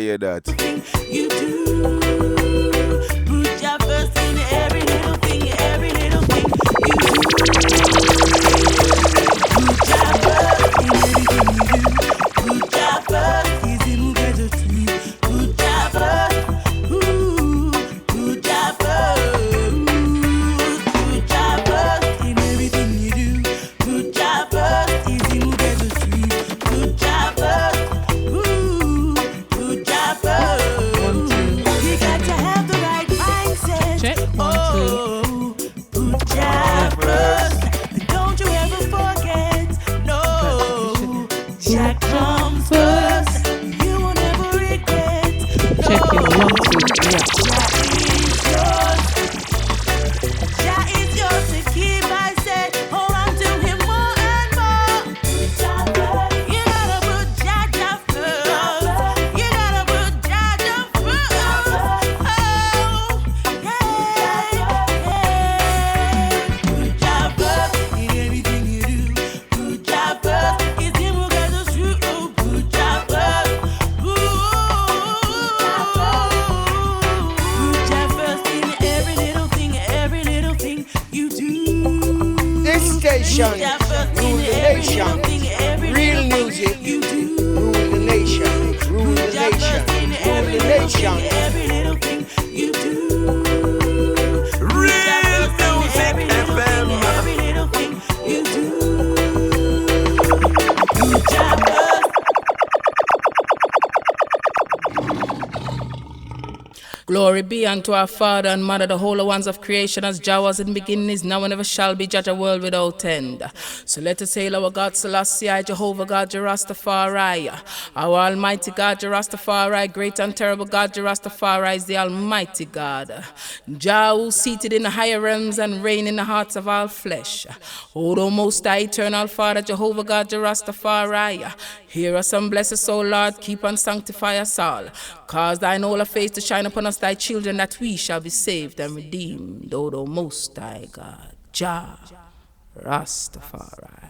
hear that. You do. Put your first in every little thing, every little thing. You do. Put your first in everything you do. Put your first is in who gets it to you. Put your first. Ooh. Put your first. Put your first in everything you do. Put your first is in who gets it to you. Put your first. You got to have the right mindset. Check. Oh, put Jah first. Don't you ever forget. No, Jah comes first. You will never regret. Check it. 1, 2. Yeah. Jah is yours to keep. I said, hold on to him more and more. You gotta put Jah first. You gotta put Jah first. Oh, yeah. Put Jah first in everything you do. Put Jah first. It's him who gets us through. Put Jah first. Put Jah first in every little thing you do. This station, Put Jah first in rule the every nation. little thing, every Real little music, thing you do. rule the nation. Rule the Jah nation. first in Rule every the little thing, nation. every little thing you do. Real Music FM. Every little thing you do. Put Jah first. Glory be unto our Father and Mother, the holy ones of creation, as Jah was in the beginning, is now, and ever shall be, judge a world without end. So let us hail our God Selassie, Jehovah God, Rastafari. Our Almighty God, Rastafari, great and terrible God, Rastafari is the Almighty God. Jah, who seated in the higher realms and reign in the hearts of all flesh. O thou most high, eternal Father, Jehovah God, Rastafari. Hear us and bless us, O Lord, keep and sanctify us all. Cause thine holy face to shine upon us, thy children, that we shall be saved and redeemed, O thou most high God, Jah Rastafari.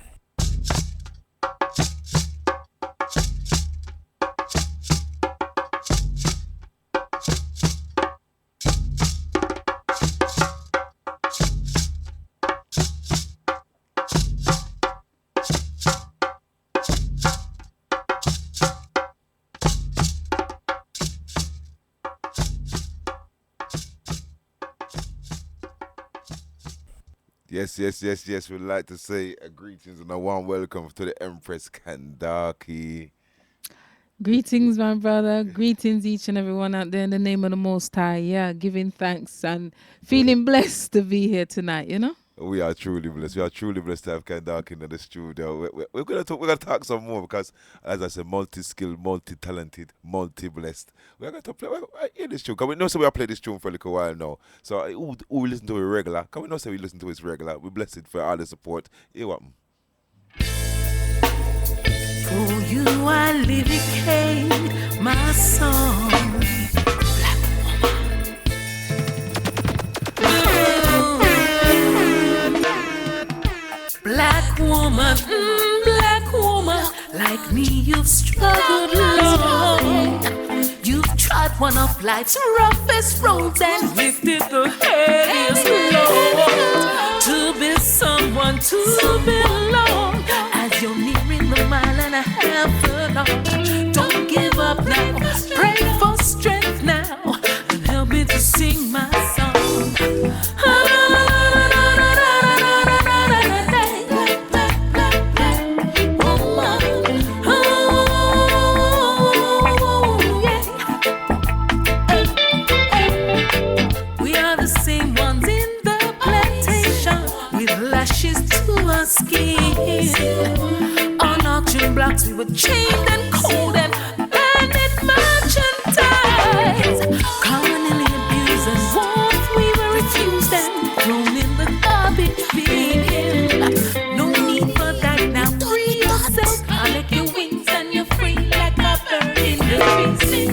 Yes. We'd like to say greetings and a warm welcome to the Empress Kandake. Greetings, my brother. Greetings, each and everyone out there in the name of the Most High. Yeah, giving thanks and feeling blessed to be here tonight, you know? We are truly blessed. We are truly blessed to have Kandake in the studio. We're gonna talk some more because, as I said, multi-skilled, multi-talented, multi-blessed. We're gonna play hear this tune. Can we know we have played this tune for a little while now? So who listen to it regular? Can we know we listen to it regular? We're blessed for all the support. Hear what? For you I dedicate my song. Black woman, like me, you've struggled long. You've trod one of life's roughest roads and lifted the heaviest load. To be someone to belong, as you're nearing the 1.5 furlong. Don't give up now, pray for strength now, and help me to sing my song. On auction blocks we were chained and cold and banded merchandise. Commonly abused and warmth we were refused and thrown in the garbage bin. No need for that now, free yourself. I'll make your wings and you're free like a bird in the trees.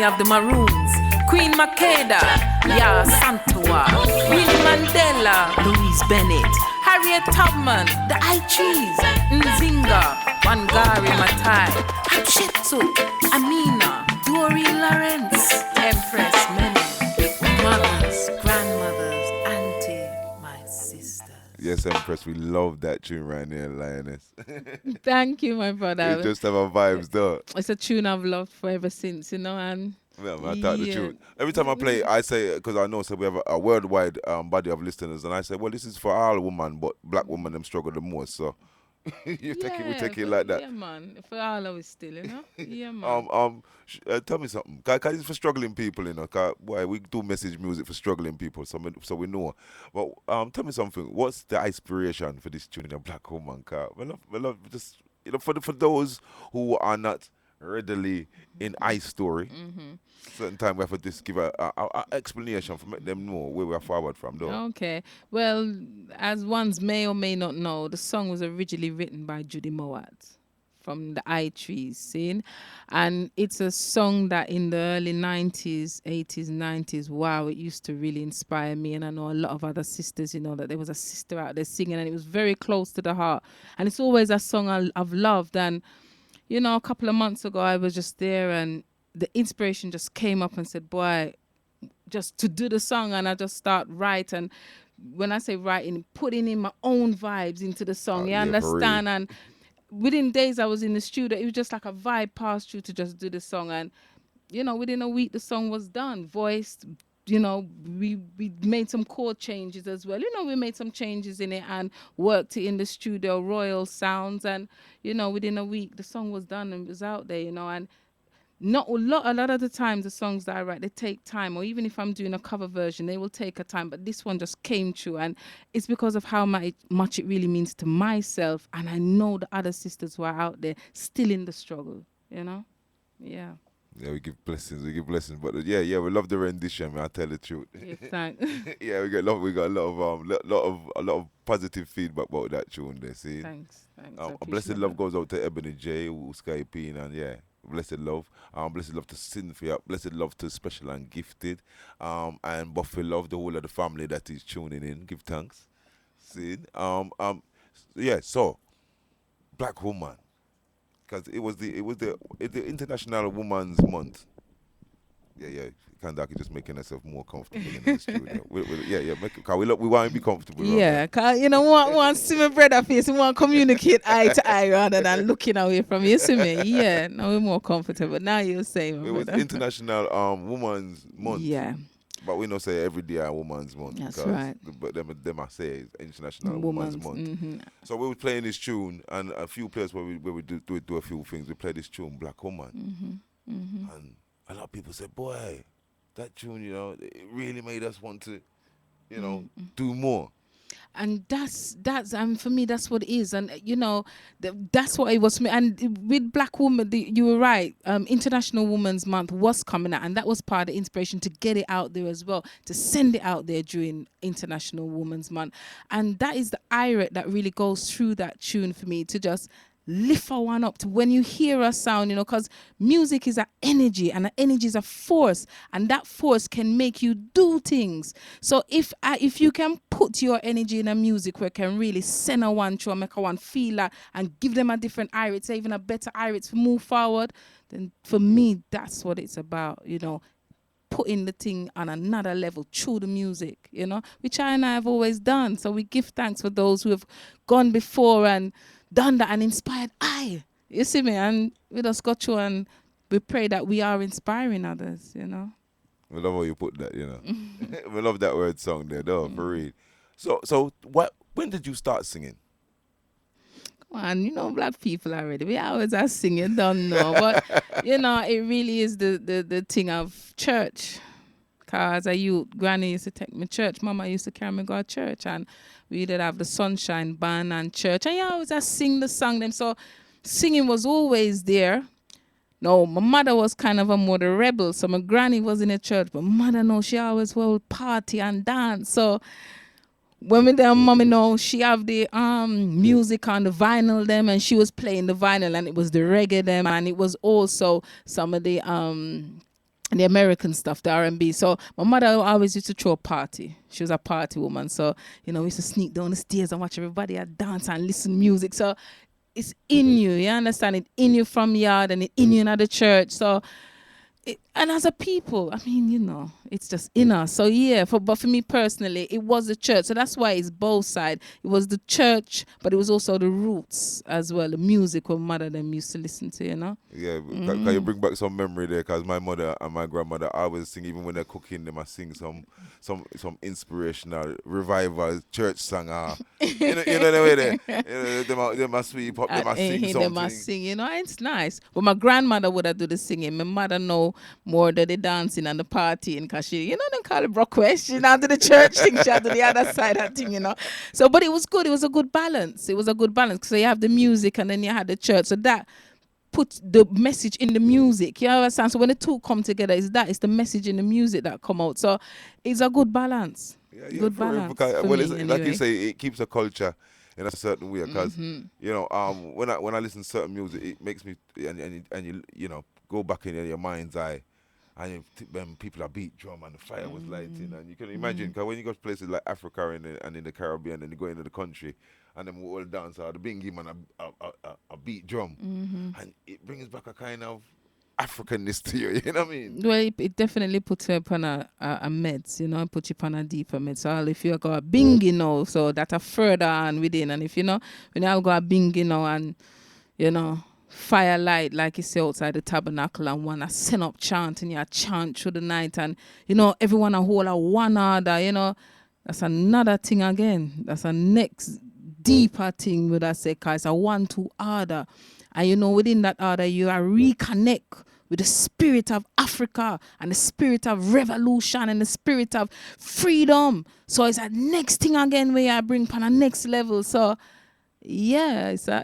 have the Maroons, Queen Makeda, Ya Santua, Winnie Mandela, Louise Bennett, Harriet Tubman, the I Trees, Nzinga, Wangari Maathai, Hatshepsut, Amina, Doreen Lawrence, Empress Many, mothers, grandmothers, auntie, my sisters. Yes, Empress, we love that tune right there, Lioness. Thank you, my It brother. just have our vibes, though. It's a tune I've loved forever since, and Yeah, man, I tell the yeah. truth. Every time I play, I say, because I know, so we have a worldwide body of listeners, and I say, well, this is for all women, but black women them struggle the most. So we take it like that. Yeah, man. For all of us still, Yeah, man. Tell me something. Cause it's for struggling people, 'cause, boy, we do message music for struggling people, so we know. But tell me something. What's the inspiration for this tune, Black Woman? 'Cause we love just for those who are not readily in I story. Certain time we have to just give a explanation for make them know where we are forward from, though. Okay. Well, as ones may or may not know, the song was originally written by Judy Mowat from the I Trees scene. And it's a song that in the early 90s, 80s, 90s, wow, it used to really inspire me. And I know a lot of other sisters, that there was a sister out there singing, and it was very close to the heart. And it's always a song I've loved. And, a couple of months ago, I was just there, and the inspiration just came up and said, boy, just to do the song. And I just start write. And when I say writing, putting in my own vibes into the song. You Yeah, for understand? And within days I was in the studio, it was just like a vibe passed through to just do the song. And, within a week, the song was done, voiced. We made some chord changes as well. We made some changes in it and worked it in the studio, royal sounds. And, within a week, the song was done and it was out there, and not a lot of the times the songs that I write, they take time, or even if I'm doing a cover version, they will take a time, but this one just came true, and it's because of how much it really means to myself, and I know the other sisters who are out there still in the struggle, yeah. Yeah, we give blessings, but yeah, we love the rendition, man. I tell the truth. Yeah, thanks. Yeah, we got a lot of positive feedback about that tune there. See, Thanks. a blessed love goes out to Ebony J, who's Skyping, and yeah, blessed love. Blessed love to Cynthia, blessed love to Special and Gifted, and Buffy love the whole of the family that is tuning in. Give thanks. See, yeah. So, Black Woman, because it was the International Women's Month. Yeah. Kandake just making herself more comfortable in the studio. Cause we want to be comfortable. Yeah, cause want to see my brother face, we want to communicate eye to eye rather than looking away from you. See me? Yeah, now we're more comfortable. Now you say, my It was brother. International Women's Month. Yeah, But we don't say every day Women's Month. That's 'cause right. But them I say it's International Women's Women's Month. So we were playing this tune, and a few places where we do a few things. We play this tune, Black Woman, and a lot of people said, "Boy, that tune, it really made us want to, do more." and that's and for me that's what it is, and that's what it was for me. And with Black Woman, you were right, International Women's Month was coming out, and that was part of the inspiration to get it out there as well, to send it out there during International Women's Month. And that is the irate that really goes through that tune for me, to just lift our one up to when you hear a sound, because music is an energy, and an energy is a force, and that force can make you do things. So if you can put your energy in a music where it can really send a one through and make a one feel that, and give them a different irate, say even a better irate to move forward, then for me that's what it's about, putting the thing on another level through the music, which I and I have always done. So we give thanks for those who have gone before and done that and inspired you see me, and we just got through, and we pray that we are inspiring others. We love how you put that, we love that word song there, though, for real. So when did you start singing? Come on, black people already, we always are singing, don't know, but it really is the thing of church. Cause as a youth, Granny used to take me to church, Mama used to carry me go to church, and we did have the Sunshine Band and church, and always just sing the song them. So singing was always there. No, my mother was kind of a more the rebel, so my granny was in the church, but mother, no, she always will party and dance. So when me there, mommy, no, she have the music on the vinyl them, and she was playing the vinyl, and it was the reggae them, and it was also some of the the American stuff, the R&B. So my mother always used to throw a party. She was a party woman. So, we used to sneak down the stairs and watch everybody dance and listen music. So it's in you understand? It in you from yard and it in you in the church. So and as a people, I mean, it's just in us. So yeah, but for me personally, it was the church. So that's why it's both sides. It was the church, but it was also the roots as well. The music what mother them used to listen to, Yeah, can you bring back some memory there? Because my mother and my grandmother always sing, even when they're cooking, they must sing some inspirational revival church song. You know the way they must sweep up, they must sing something. They must sing, it's nice. But my grandmother would have do the singing. My mother know more than the dancing and the partying because she, they call it broadwest. She not do the church thing, she had to the other side of thing, So, but it was good. It was a good balance. It was a good balance. So you have the music and then you had the church. So that put the message in the music. You understand? So when the two come together, it's the message in the music that come out. So it's a good balance. Yeah, good balance. Because, for well, me, it's, anyway. like you say, it keeps a culture in a certain way. Because when I listen to certain music, it makes me and you go back in your mind's eye. And when people are beat drum and the fire was lighting, and you can imagine, because when you go to places like Africa and in the Caribbean, and you go into the country, and then we all dance, the bingy man a beat drum, and it brings back a kind of Africanness to you, you know what I mean? Well, it definitely puts you upon a meds, it puts you upon a deeper meds. So if you go a bingy now, so that a further on within, and if when you go a bingy now and, firelight, like you say, outside the tabernacle and one a send up chant and you chant through the night and everyone a hold a one order, that's another thing again. That's a next deeper thing with that say, cause it's a 1-2 order. And within that order you are reconnect with the spirit of Africa and the spirit of revolution and the spirit of freedom. So it's a next thing again where I bring on a next level. So yeah, it's a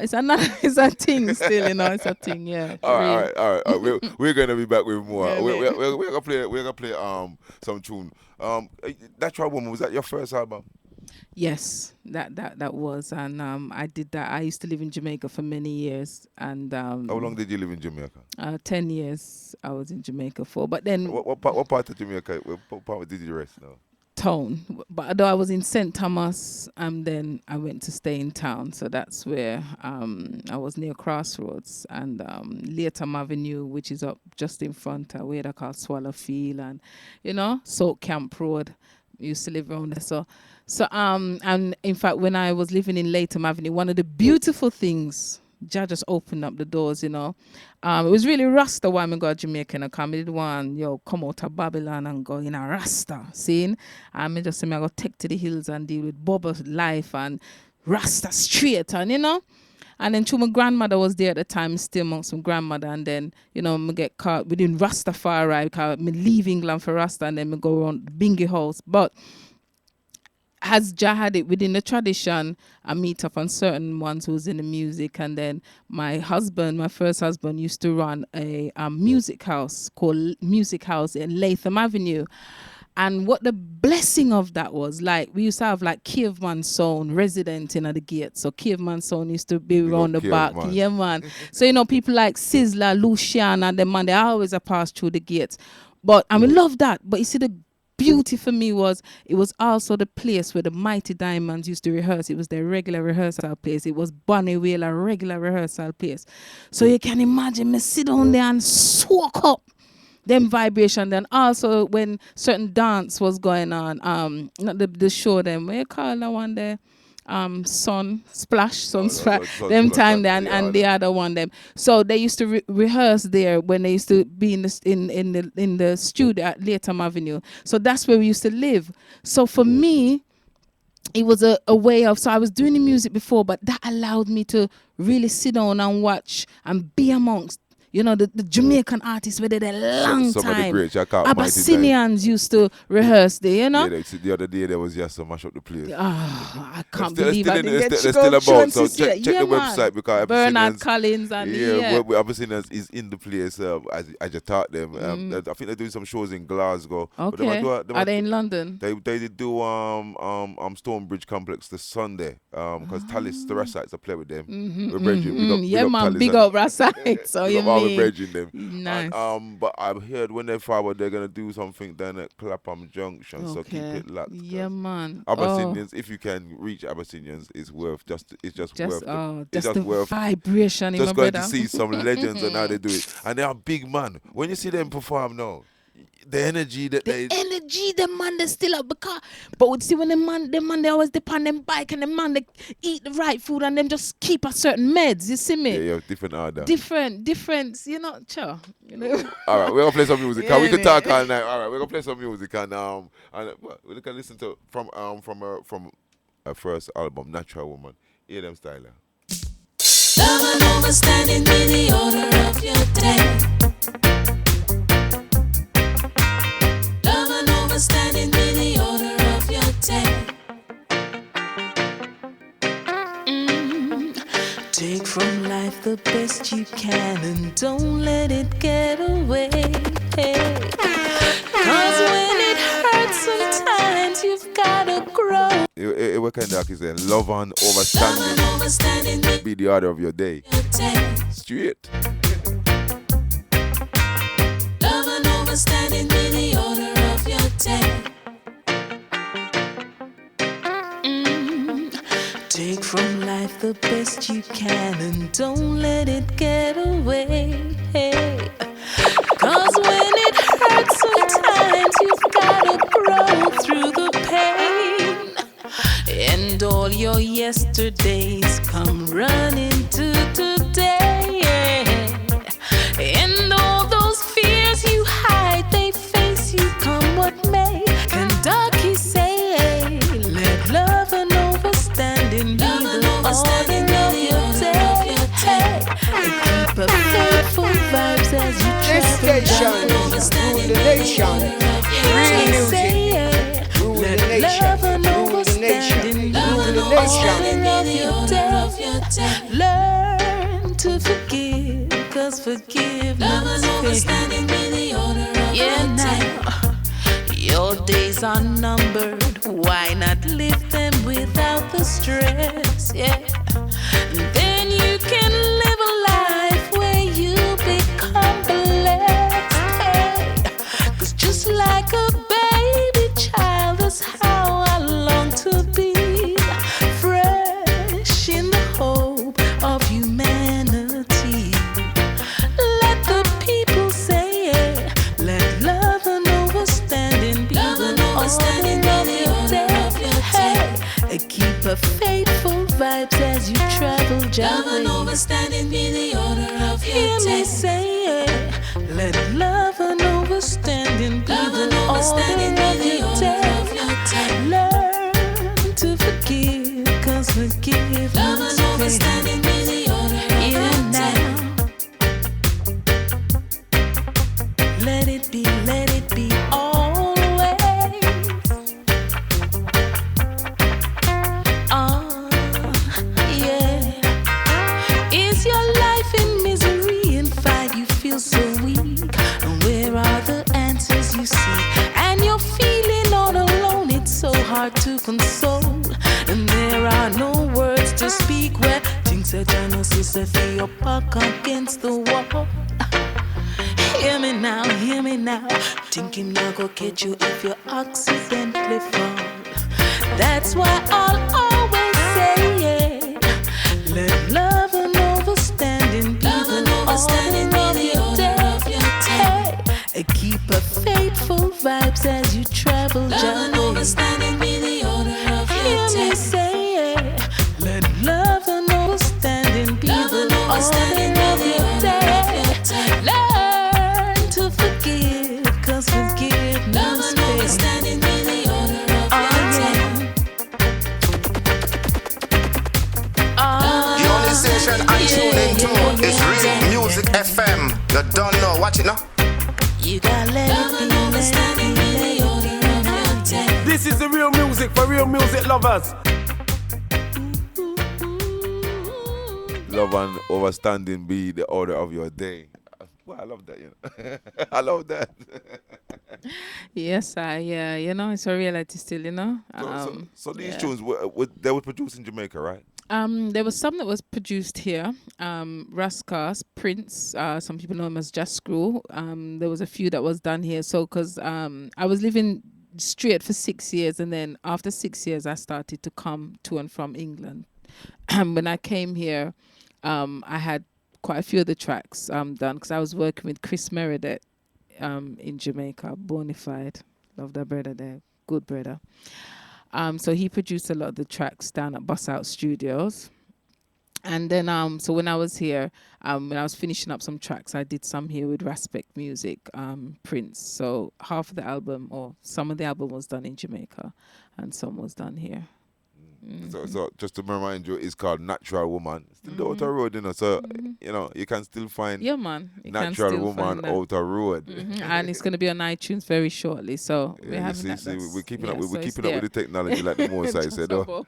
thing still, it's a thing, yeah. All right. We're gonna be back with more. Yeah, We're gonna play some tune. That Tribe Woman, was that your first album? Yes, that was, and I did that. I used to live in Jamaica for many years, and How long did you live in Jamaica? 10 years I was in Jamaica for, but then What part of Jamaica? What part did you rest now? town. But although I was in St. Thomas, then I went to stay in town. So that's where I was near Crossroads and Latham Avenue, which is up just in front of where they call Swallowfield and, Soak Camp Road. Used to live around there. So and in fact, when I was living in Latham Avenue, one of the beautiful things, Jah just opened up the doors, it was really Rasta why I got Jamaica and I come. I did one, come out of Babylon and go in a Rasta scene. And I just say I go take to the hills and deal with Bubba's life and Rasta straight and And then my grandmother was there at the time, still amongst my grandmother, and then, me get caught within Rastafari, because me leave England for Rasta and then me go around the Bingy house. But as Jah had it within the tradition, I meet up on certain ones who's in the music, and then my first husband, used to run a music house called Music House in Latham Avenue. And what the blessing of that was, like, we used to have like Caveman Sound resident in at the gate. So Caveman Sound used to be around the back. Man. Yeah, man. So, people like Sizzler, Luciana, and them, man, they always a pass through the gates. But, and we love that. But you see, the beauty for me was, it was also the place where the Mighty Diamonds used to rehearse. It was their regular rehearsal place. It was Bonnie Wheeler regular rehearsal place. So you can imagine me sit down there and soak up them vibration. Then also when certain dance was going on, not the show them, what you call that one there? Sun Splash. Them time there and the other one them. So they used to rehearse there when they used to be in the studio at Latham Avenue. So that's where we used to live. So for me, it was a way of, so I was doing the music before, but that allowed me to really sit down and watch and be amongst the Jamaican artists where they had a long some time. Of the greats, Abyssinians used to rehearse there, Yeah, the other day there was just to mash up the place. I can't believe I didn't they're get still about, so check the man. website because Bernard Collins and Abyssinians is in the place I just taught them. I think they're doing some shows in Glasgow. Okay. Are they in London? They did do Stonebridge Complex this Sunday because Talis, the Rassites, I play with them. Yeah, man, big up Rassites. So you our me. bridging them. Nice. And but I've heard when they forward they're gonna do something down at Clapham Junction, so keep Okay. it locked. Yeah, 'Cause man. Oh, Abyssinians, if you can reach Abyssinians, it's just just worth the it's just just the worth vibration in my just going to brother. see some legends and how they do it. And they are big man. When you see them perform now, the energy that The they energy, the man they still up because, but we see when the man they always depend on them bike and the man they eat the right food and them just keep a certain meds. You see me? yeah, different order. Different, you know, you know. All right, we're gonna play some music. Yeah, We can innit? talk all night. All right, we're gonna play some music and we can listen to from her first album, Natural Woman. Hear them style. Love and understanding be the order of your day. Love and understanding be the order of your day. Take from life the best you can and don't let it get away. Cause when it hurts sometimes you've gotta grow. What kind of is there? Love and overstanding be the order of your day. Straight. Love and understanding be the order of your day. Take from life the best you can and don't let it get away. Cause when it hurts sometimes you've gotta grow through the pain. And all your yesterdays come running to today. And all those fears you hide, they face you come what may. Kandake say, let love and overstanding be the order of your day. And keep up faithful vibes as you This station rule the nation. Real music rule the nation. Rule the nation. Rule the nation. Learn to forgive, cause forgiveness pays. Yeah, now your days are numbered. Why not live them without the stress? Yeah, then you can live a life where you become blessed. Hey, cause just like a baby child, that's how I long to be. Fresh in the hope of humanity. Let the people say it. Let love and understanding be the order of your day. Hey, keep a faithful vibes as you travel your way. Understanding be the order of your day. Hear me say it. Let love and understanding be the order of your day. Learn to forgive, cause forgiveness love and understanding be the order of your day. Let it be always. Yeah. Is your life in misery and fight? You feel so weak. And where are the answers you seek? And you're feeling all alone. It's so hard to console. And there are no words to speak where things are trying to feel your back against the wall. Hear me now. Think him not go catch you if you accidentally fall. That's why I'll always say, yeah. Let love and understanding be the order of your day. Hey, keep a faithful vibes as you travel your way. Love and understanding be the order of your day. Hear me say, yeah. Let love and understanding be the order of your day. Learn to forgive, cause forgiveness pays. The only station I tune into is Real Music FM. You don't know, watch it now. You gotta let it be. This is the real music for real music lovers. Love and overstanding be the order of your day. Well, I love that, you know. I love that. Yes, you know, it's a reality still, you know. So these Yeah. tunes, they were produced in Jamaica, right? There was some that was produced here. Rascas, Prince, some people know him as Just Screw. There was a few that was done here. So, because I was living straight for 6 years, and then after 6 years, I started to come to and from England. When I came here, I had quite a few of the tracks done because I was working with Chris Meredith in Jamaica, Bonafide. Love that brother there, good brother. So he produced a lot of the tracks down at Bus Out Studios. And then so when I was here, when I was finishing up some tracks, I did some here with Respect Music, Prince. So half of the album or some of the album was done in Jamaica and some was done here. So just to remind you, it's called Natural Woman. Still the Outer Road, So you can still find Yeah, man. You can Natural still Woman find that. Outer Road. And it's going to be on iTunes very shortly. So we're Yeah, you having see, that. we're keeping yeah, up. We're so it's keeping up with the there. technology, like the most I Just said. about.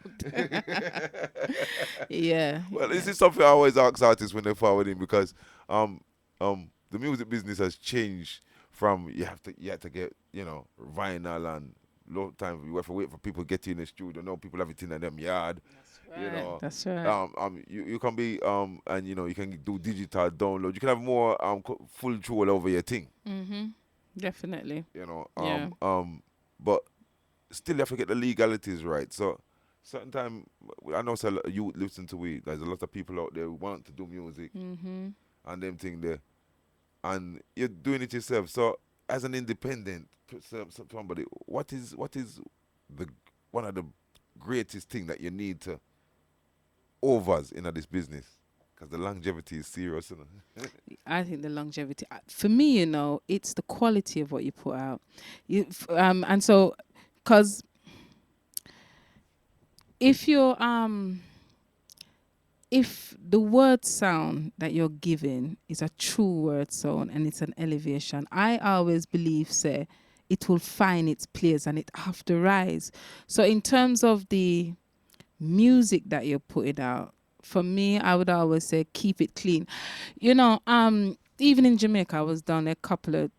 Yeah. Well, this is something I always ask artists when they're forwarding because the music business has changed from you have to get vinyl and long time you have to wait for people to get in the studio. No, people have it in them yard. That's right. You can be and you can do digital download. You can have more full control over your thing. Definitely. Yeah. But still you have to get the legalities right. So certain time I know you listen to we. There's a lot of people out there who want to do music and them thing there, and you're doing it yourself. So as an independent somebody, what is the one of the greatest thing that you need to overs in this business? Because the longevity is serious, isn't it? I think the longevity, for me, it's the quality of what you put out. And so, because if you're if the word sound that you're giving is a true word sound and it's an elevation, I always believe, say, it will find its place and it have to rise. So in terms of the music that you're putting out, for me, I would always say keep it clean. Even in Jamaica, I was down a couple of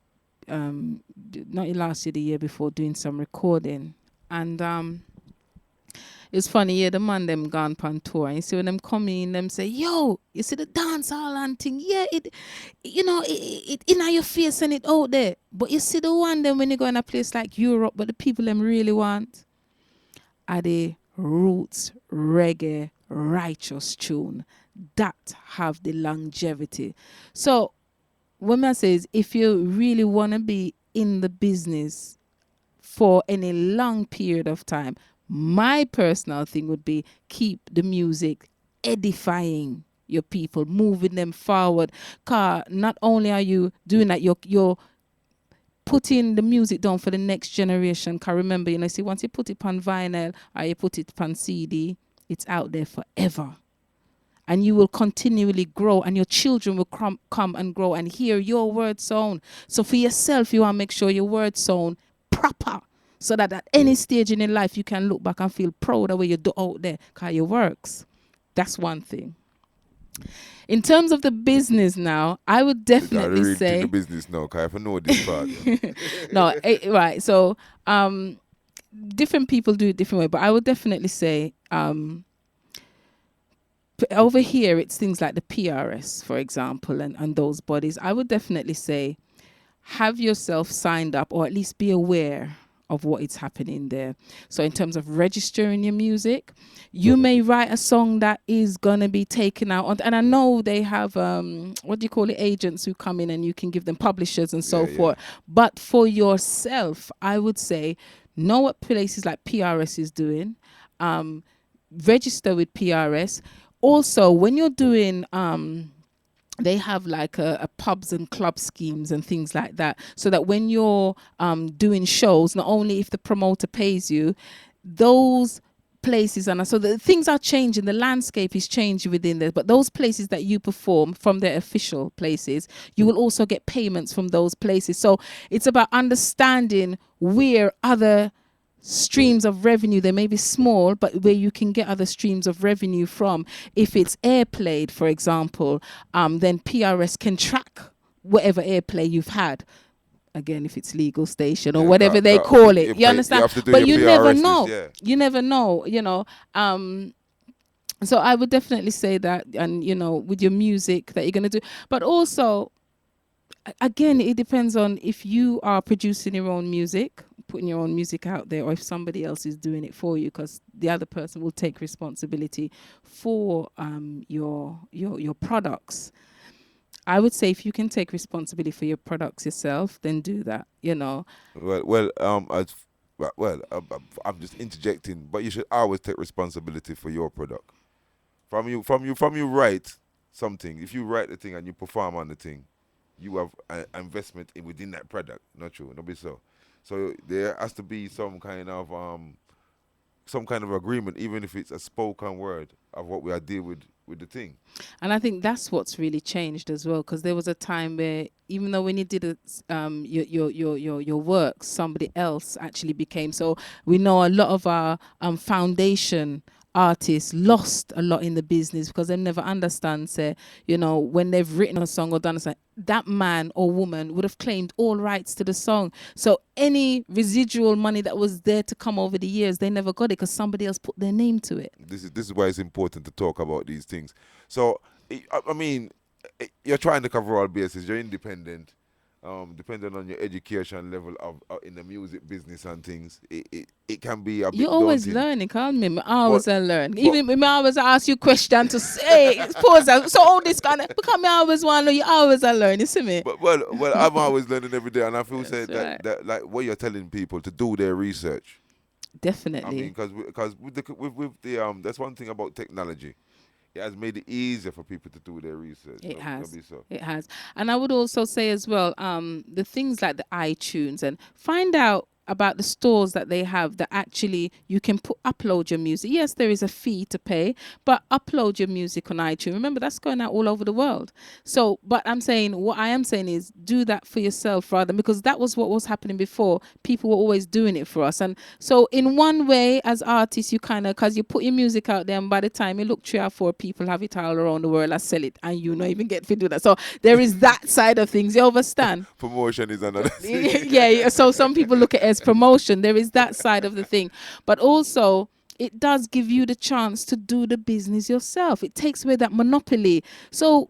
not last year, the year before, doing some recording, and it's funny, yeah, the man them gone on tour, and you see when them come in, them say, yo, you see the dance hall and thing, yeah, it in your face and it out there. But you see the one them when you go in a place like Europe, but the people them really want are the roots, reggae, righteous tune that have the longevity. So what I say is, if you really want to be in the business for any long period of time, my personal thing would be keep the music edifying your people, moving them forward. Cause not only are you doing that, you're putting the music down for the next generation. Cause remember, see, once you put it on vinyl or you put it on CD, it's out there forever. And you will continually grow, and your children will come and grow and hear your word sound. So for yourself, you want to make sure your word sound proper, so that at any stage in your life, you can look back and feel proud of what you do out there, because it works. That's one thing. In terms of the business now, I would definitely say... the business now, because I know this part. No, right. So different people do it different way, but I would definitely say... over here, it's things like the PRS, for example, and those bodies. I would definitely say have yourself signed up, or at least be aware of what is happening there. So in terms of registering your music, you may write a song that is going to be taken out. And I know they have, agents who come in and you can give them publishers and so forth. But for yourself, I would say, know what places like PRS is doing. Register with PRS. Also, when you're doing, they have like a pubs and club schemes and things like that. So that when you're doing shows, not only if the promoter pays you, those places, and so the things are changing, the landscape is changing within there, but those places that you perform from their official places, you will also get payments from those places. So it's about understanding where other streams of revenue, they may be small, but where you can get other streams of revenue from. If it's airplayed, for example, then PRS can track whatever airplay you've had. Again, if it's legal station or whatever they call it, you understand? But you never know. You never know, So I would definitely say that, and with your music that you're going to do, but also again, it depends on if you are producing your own music, putting your own music out there, or if somebody else is doing it for you, because the other person will take responsibility for your products. I would say if you can take responsibility for your products yourself, then do that. I'm just interjecting, but you should always take responsibility for your product. From you write something. If you write the thing and you perform on the thing, you have an investment within that product. Not true, not be so. So there has to be some kind of agreement, even if it's a spoken word of what we are dealing with the thing. And I think that's what's really changed as well, because there was a time where even though when you did your work, somebody else actually became. So we know a lot of our foundation artists lost a lot in the business because they never understand, say, when they've written a song or done a song, that man or woman would have claimed all rights to the song. So any residual money that was there to come over the years, they never got it because somebody else put their name to it. This is why it's important to talk about these things. So, I mean, you're trying to cover all bases. You're independent. Depending on your education level of in the music business and things, it can be a bit You're always daunting. learning, can't me? I always learn. Even when I always ask you question to say, pause that. So all this kind of, because I always want to know, you always learn, you see me? But well, I'm always learning every day, and I feel That's right. that like what you're telling people to do their research. Definitely. I mean, because with the that's one thing about technology. It has made it easier for people to do their research. It has. That'd be so. It has. And I would also say as well, the things like the iTunes, and find out about the stores that they have that actually you can upload your music. Yes, there is a fee to pay, but upload your music on iTunes. Remember, that's going out all over the world. So, but what I am saying is do that for yourself rather, because that was what was happening before. People were always doing it for us. And so in one way, as artists, you because you put your music out there, and by the time you look 3 or 4 people have it all around the world, I sell it, and you not even get to do that. So there is that side of things. You understand? Promotion is another thing. Yeah. So some people look at it as promotion. There is that side of the thing, but also it does give you the chance to do the business yourself. It takes away that monopoly. So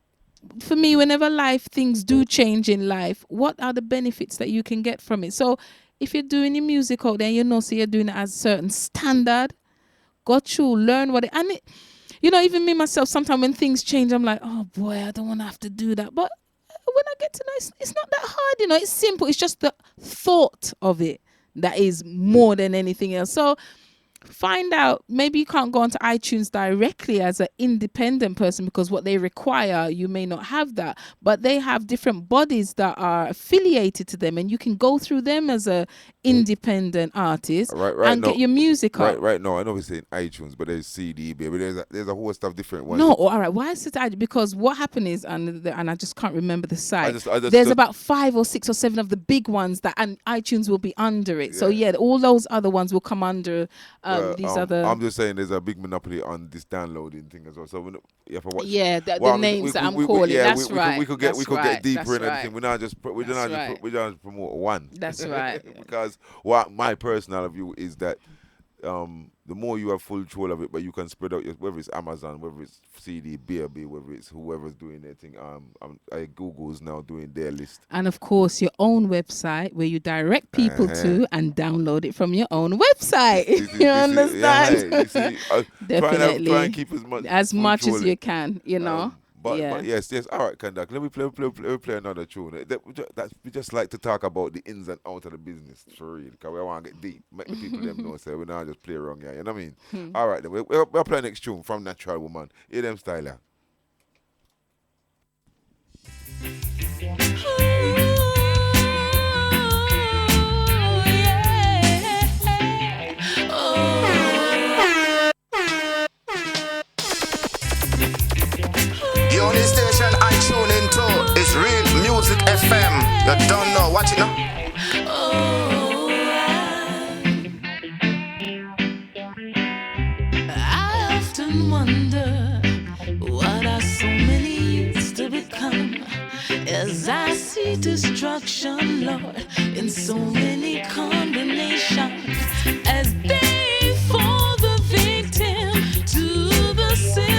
for me, whenever things do change in life, what are the benefits that you can get from it? So if you're doing your music out there, so you're doing it as a certain standard, go through, learn what it, and it, even me myself, sometimes when things change, I'm like, oh boy, I don't want to have to do that. But when I get to know, it's not that hard, it's simple. It's just the thought of it that is more than anything else. So find out, maybe you can't go onto iTunes directly as an independent person because what they require, you may not have that, but they have different bodies that are affiliated to them, and you can go through them as a independent artist get your music up. Right now, I know we're saying iTunes, but there's CD, baby. There's a whole stuff different ones. No, all right. Why is it iTunes? Because what happened is, and I just can't remember the site. There's about 5 or 6 or 7 of the big ones and iTunes will be under it. Yeah. So yeah, all those other ones will come under these other. I'm just saying, there's a big monopoly on this downloading thing as well. So you have to watch. Yeah, the names that I'm calling. That's right. We could get deeper in everything. We're not just promote one. That's right. Because what my personal view is that the more you have full control of it, but you can spread out whether it's Amazon, whether it's CD, BRB, whether it's whoever's doing their thing. Google's now doing their list, and of course your own website where you direct people to and download it from your own website. You understand? Yeah, you see, definitely. Try and keep as much as you can. But yes. All right, Kandake. Let me play another tune. We just like to talk about the ins and outs of the business for real, because we want to get deep. Make the people them know, so we not just play around here. You know what I mean? All right, then we'll play next tune from Natural Woman. Hear them style. Yeah. The only station I tune into is Real Music FM. You don't know. Watch it now. I often wonder what are so many years to become, as I see destruction, Lord, in so many combinations, as they fall the victim to the sin.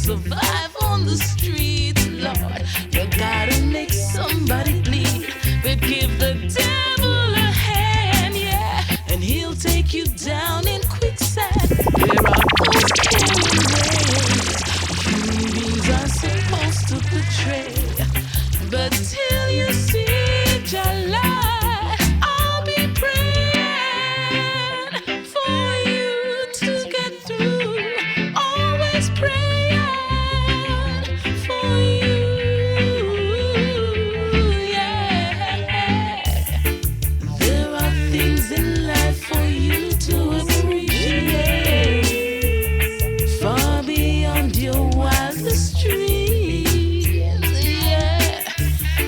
survive on the streets, Lord. You gotta make somebody bleed. But give the devil a hand, yeah, and he'll take you down in quicksand. There are those carrying ways human beings are supposed to portray. But till you see your light, I'll be praying for you to get through. Always praying for you, yeah. There are things in life for you to appreciate, far beyond your wildest dreams, yeah.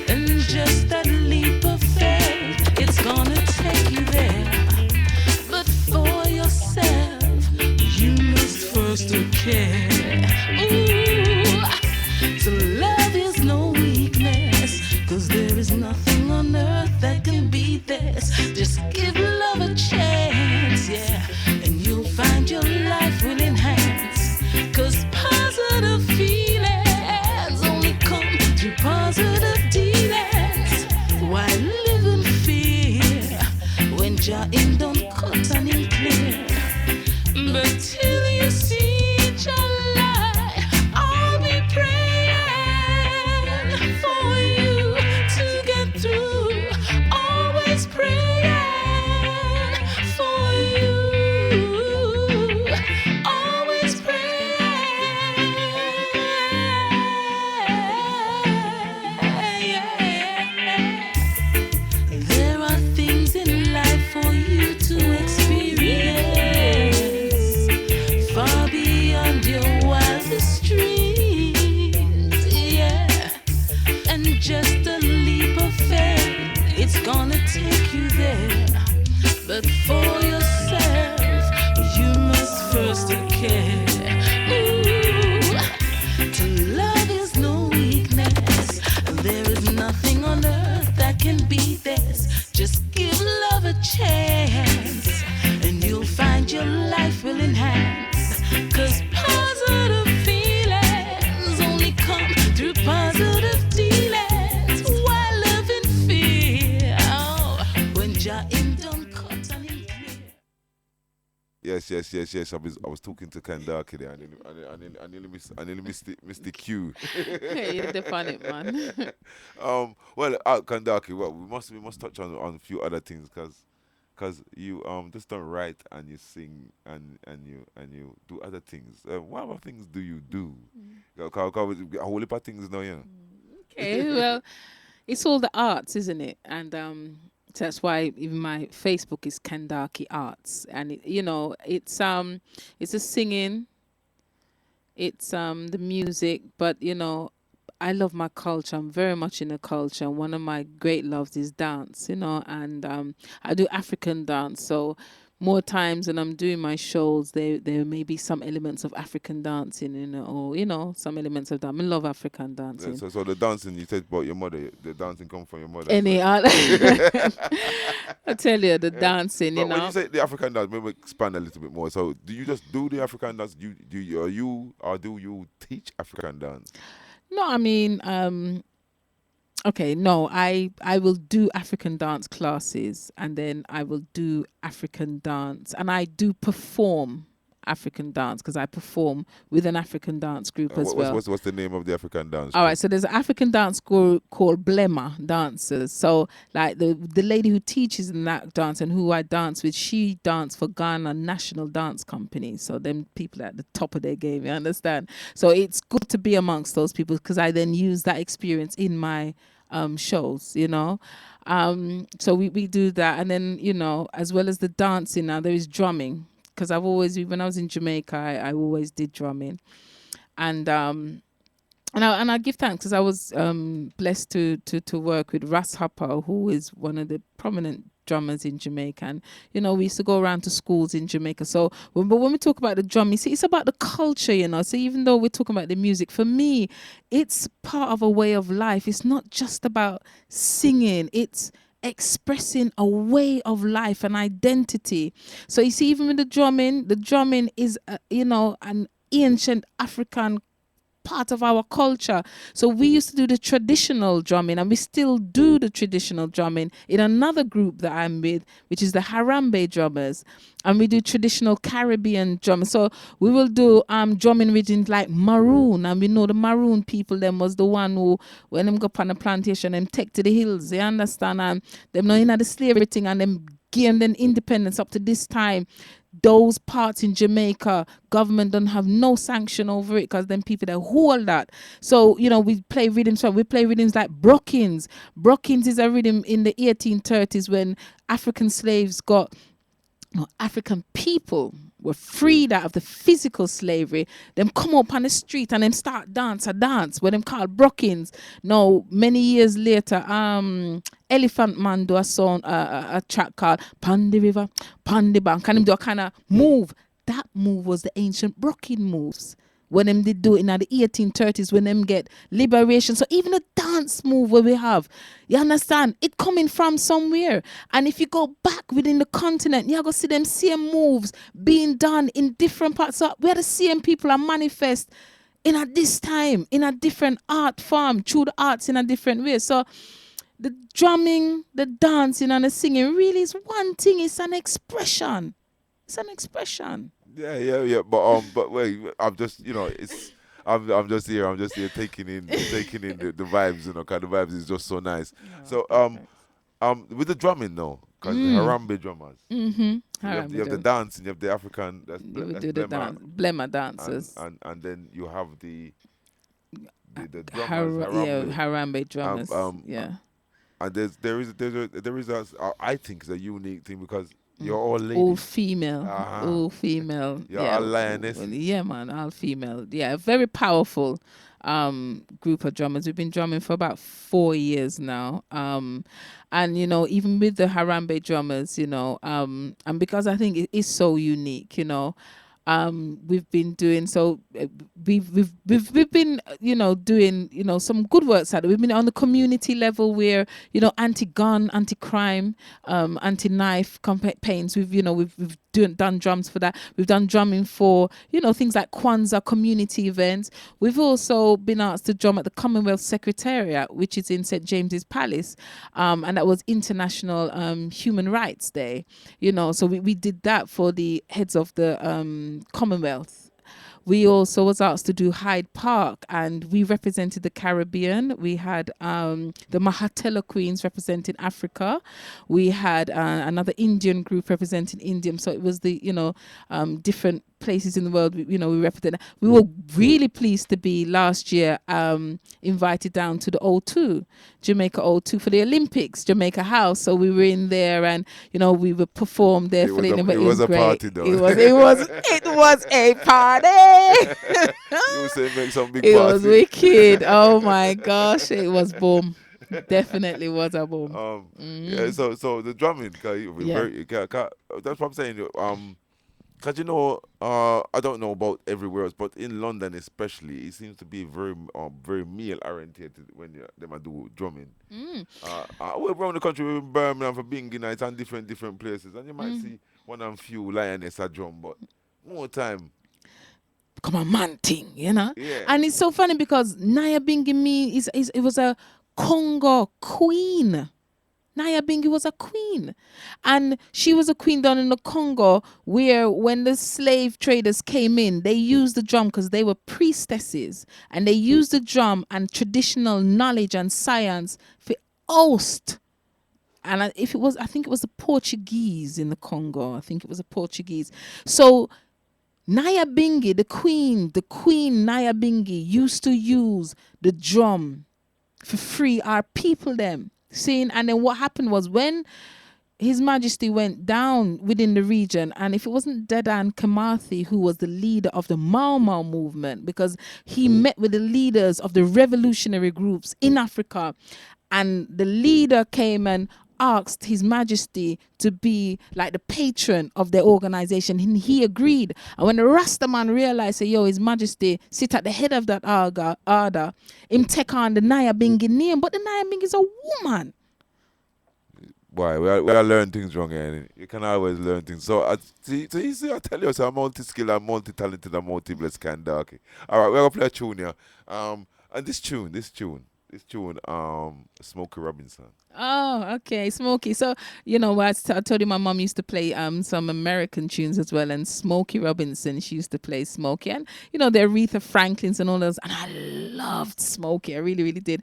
And just that leap of faith, it's gonna take you there. But for yourself, you must first care. Ooh, so love is no weakness, 'cause there is nothing on earth that can beat this. Just give love a chance, yeah, and you'll find your life will enhance. 'Cause positive feelings only come through positive dealings. Why live in fear when Jah in don't cut and in clear? But till you see your light, I'll be praying for you to get through. Always praying for you. Always praying. There are things in life for you to experience, far beyond your wildest dreams, yeah. And just a leap of faith, it's gonna take you there. But for yourself, you must first care. Ooh, to love is no weakness. There is nothing on earth that can beat this. Just give love a chance, and you'll find your life will enhance. 'Cause positive feelings only come through positive dealings. Why live in fear when Jah in don't cut and in clear? Yes. I was talking to Kandake there. I nearly missed the cue. You're the funny man. Well, Kandake, well, we must touch on a few other things because you just don't write and you sing and you do other things. What other things do you do? A whole heap of things now, you know. Okay, well, it's all the arts, isn't it? And so that's why even my Facebook is Kandake Arts, and it's a singing, it's the music, but I love my culture. I'm very much in the culture. One of my great loves is dance, and I do African dance. So more times when I'm doing my shows, there may be some elements of African dancing, or some elements of that. I love African Yeah, dancing. so the dancing you said about your mother, the dancing come from your mother. Any so. other? I tell you, the dancing, But when you say the African dance, maybe expand a little bit more. So do you just do the African dance? Do you teach African dance? No, I mean, okay, no, I will do African dance classes, and then I will do African dance, and I do perform African dance because I perform with an African dance group as well. What's the name of the African dance? All right, so there's an African dance group called Blema Dancers. So like the lady who teaches in that dance and who I dance with, she danced for Ghana National Dance Company. So them people at the top of their game, you understand? So it's good to be amongst those people because I then use that experience in my shows, so we do that. And then as well as the dancing, now there is drumming because I've always, when I was in Jamaica, I always did drumming. And I give thanks because I was blessed to work with Ras Hopper, who is one of the prominent drummers in Jamaica. And we used to go around to schools in Jamaica. So when we talk about the drumming, see, it's about the culture, so even though we're talking about the music, for me it's part of a way of life. It's not just about singing, it's expressing a way of life, an identity. So you see, even with the drumming is an ancient African part of our culture. So we used to do the traditional drumming, and we still do the traditional drumming in another group that I'm with, which is the Harambe drummers. And we do traditional Caribbean drumming. So we will do drumming rhythms like Maroon. And we know the Maroon people, them was the one who, when them go up on the plantation, them take to the hills, you understand? And them know in the slavery thing, and them gain them independence up to this time. Those parts in Jamaica, government don't have no sanction over it because them people that hold that. So, you know, we play rhythms. So we play rhythms like Brookings. Brookings is a rhythm in the 1830s when African slaves got, no, African people were freed out of the physical slavery. Them come up on the street and them start dance where them called Brookings. Now, many years later, Elephant Man do a song, a track called Pandy River, Pandy Bank, and them do a kind of move. That move was the ancient Brooking moves. When them did do it in the 1830s, when them get liberation. So even the dance move where we have, you understand, it coming from somewhere. And if you go back within the continent, you're going to see them same moves being done in different parts. So we are the same people are manifest in at this time, in a different art form, through the arts in a different way. So the drumming, the dancing and the singing really is one thing. It's an expression. It's an expression. Yeah. But wait, I'm just, you know, I'm just here taking in the vibes, you know, cause the vibes is just so nice. So with the drumming though, cause the Harambe drummers, you have the dancing, you have the African, that's do the dance, Blemmer dancers, and then you have the drummers, Harambe drummers, and there is I think it's a unique thing because you're all ladies. All female. You're all lioness. Yeah, man, all female. Yeah, very powerful group of drummers. We've been drumming for about 4 years now. And, you know, even with the Harambe drummers, you know, and because I think it is so unique, you know, we've been doing we've been, you know, doing, you know, some good works at it. We've been on the community level where, you know, anti-gun, anti-crime, anti-knife campaigns. We've done drums for that. We've done drumming for, you know, things like Kwanzaa community events. We've also been asked to drum at the Commonwealth Secretariat, which is in St. James's Palace, and that was International Human Rights Day. You know, so we did that for the heads of the Commonwealth. We also was asked to do Hyde Park, and we represented the Caribbean. We had the Mahatela Queens representing Africa. We had another Indian group representing India. So it was the, you know, different places in the world, you know, we represent. We were really pleased to be last year invited down to the O2, Jamaica O2 for the Olympics, Jamaica House. So we were in there, and, you know, we were performed there. It was a great. party though. It was a party. You say make some big it party. Was wicked. Oh my gosh, it was boom. Definitely was a boom. Yeah. So the drumming, that's what I'm saying. Because, you know, I don't know about everywhere else, but in London especially, it seems to be very male orientated when they do drumming. We're around the country, we're in Birmingham, for Bingy nights, and different places, and you might see one and few lioness a drum, but more time. Come on, man thing, you know? Yeah. And it's so funny because Naya Bingi it was a Congo queen. Naya Bingi was a queen. And she was a queen down in the Congo where when the slave traders came in, they used the drum because they were priestesses. And they used the drum and traditional knowledge and science for oust. And I think it was the Portuguese in the Congo. I think it was the Portuguese. So Naya Bingi, the queen Naya Bingi used to use the drum for free our people them. Seeing, and then what happened was when His Majesty went down within the region, and if it wasn't Dedan Kimathi, who was the leader of the Mau Mau movement, because he met with the leaders of the revolutionary groups in Africa, and the leader came and asked His Majesty to be like the patron of their organization, and he agreed. And when the Rastaman realized, say, yo, His Majesty sit at the head of that order, him take on the Naya Bingi name, but the Naya Bingi is a woman. Boy, we are learn things wrong, and you can always learn things. So, you see, I tell you, so I'm multi-skilled, I'm multi-talented, I'm multi-blessed, Kandake. All right, we're gonna play a tune here. And this tune, Smokey Robinson. Oh, okay, Smokey. So you know what? I told you my mom used to play some American tunes as well, and Smokey Robinson. She used to play Smokey, and you know the Aretha Franklins and all those. And I loved Smokey. I really, really did.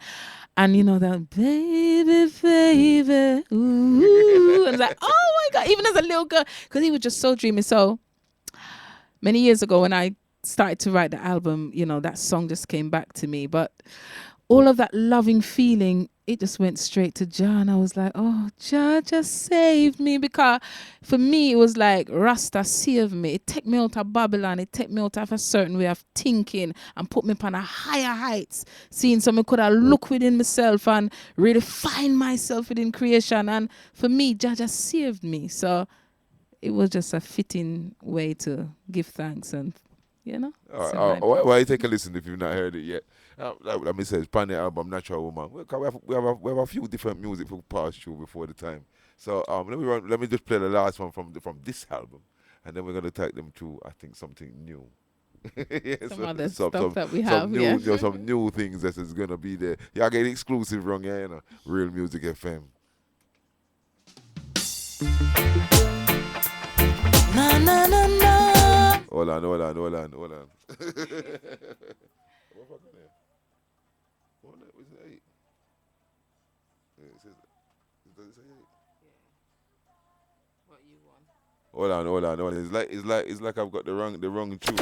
And you know that baby, baby, ooh, and I was like, oh my god, even as a little girl, because he was just so dreamy. So many years ago, when I started to write the album, you know that song just came back to me, but all of that loving feeling, it just went straight to Jah. And I was like, oh, Jah just saved me. Because for me, it was like, Rasta saved me. It took me out of Babylon. It took me out of a certain way of thinking and put me upon a higher heights. Seeing something could I look within myself and really find myself within creation. And for me, Jah just saved me. So it was just a fitting way to give thanks and, you know. Why you take a listen if you've not heard it yet? Let me say, it's Pioneer album, Natural Woman. We have a few different music we passed through before the time. So let me just play the last one from this album, and then we're gonna take them to I think something new. Some other stuff that we have, you know, some new things that is gonna be there. Y'all get exclusive wrong, yeah, you know. Real Music FM. Na na na na. Hold on. Hold on. It's like I've got the wrong tune.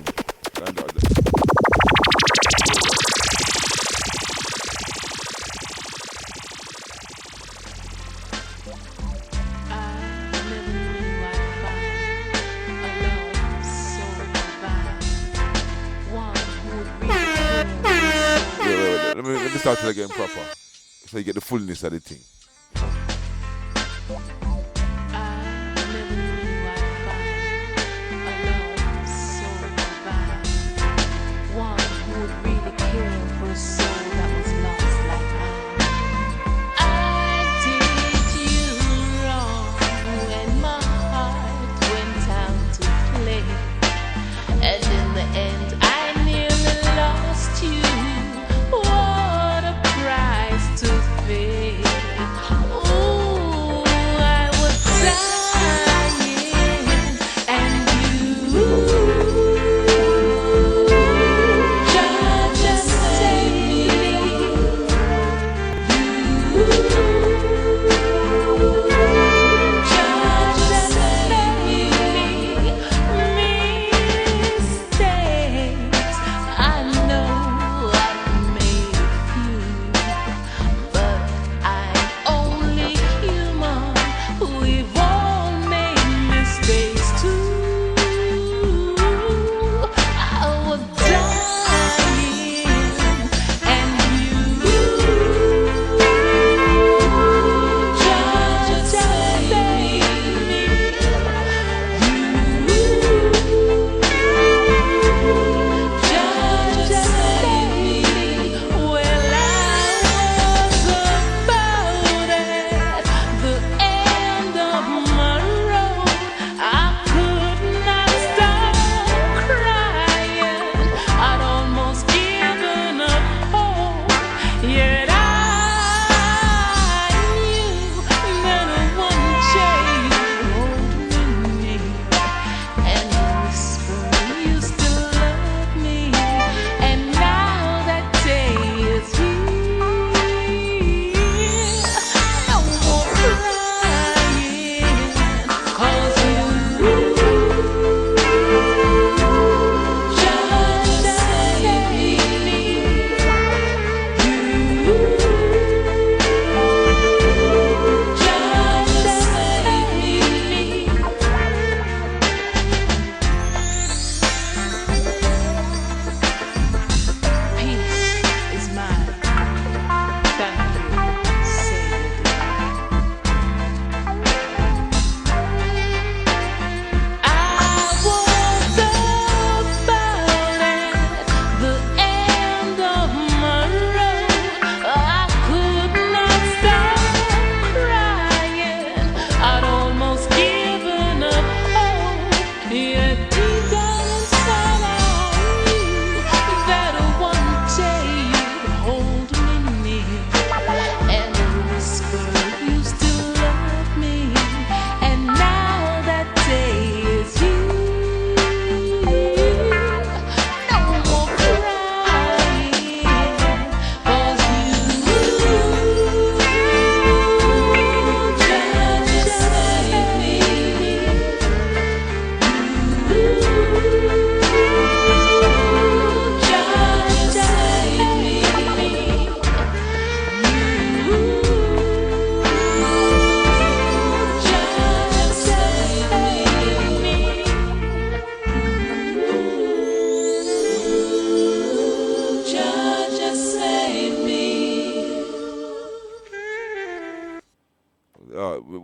Let me start it again proper, so you get the fullness of the thing. What a price to pay.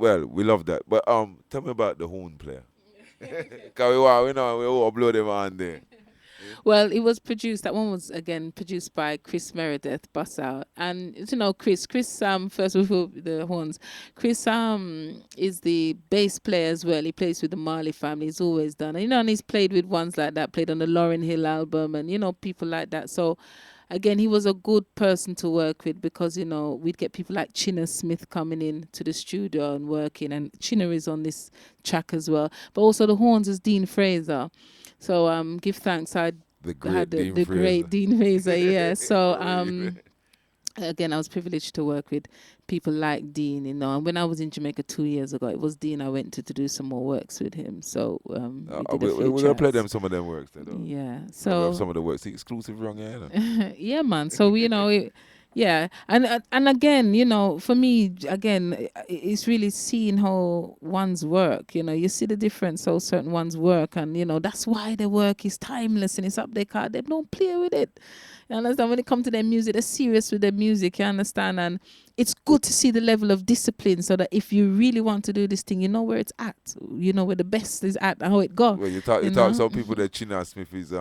well, we love that. But tell me about the horn player. Cause we know we all blow them on there. Well, it was produced. That one was again produced by Chris Meredith, Bust Out, and Chris. First with the horns. Chris is the bass player as well. He plays with the Marley family. He's always done, and he's played with ones like that. Played on the Lauryn Hill album, and people like that. So. Again, he was a good person to work with because, we'd get people like Chinna Smith coming in to the studio and working. And Chinna is on this track as well. But also the horns is Dean Fraser. So give thanks. I had the great Dean Fraser, yeah. So again, I was privileged to work with people like Dean, And when I was in Jamaica 2 years ago, it was Dean I went to do some more works with him. So we did a few we're gonna play some of them works then. Though. Yeah. So some of the works, the exclusive wrong, yeah, man. So yeah, and again, for me, again, it's really seeing how one's work. You see the difference how certain ones work, and that's why their work is timeless and it's up their card. They don't play with it. You understand? When it comes to their music, they're serious with their music. You understand? And it's good to see the level of discipline, so that if you really want to do this thing, you know where it's at. You know where the best is at and how it goes. Well, you talk some people that Chinna Smith is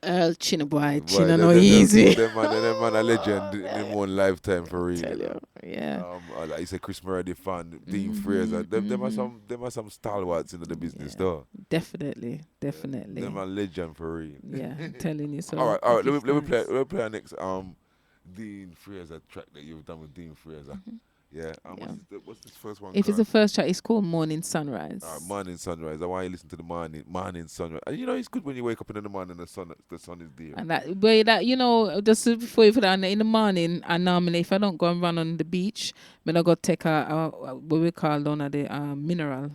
Chinna boy, Chinna no easy. Them man a legend in one lifetime for real. Tell you, yeah. Like you said, Chris Meredith fan, Dean Fraser. Them are some stalwarts into the business, though. Definitely. Them are legend for real. Yeah, I'm telling you. So all right. Let me play our next Dean Fraser track that you've done with Dean Fraser. Mm-hmm. Yeah. What's this first one? If it's the first track, it's called Morning Sunrise. Morning Sunrise. I want you to listen to the morning sunrise. And it's good when you wake up in the morning and the sun is there. And just before you put it on in the morning, and normally if I don't go and run on the beach, then I go take a what we call down at the mineral.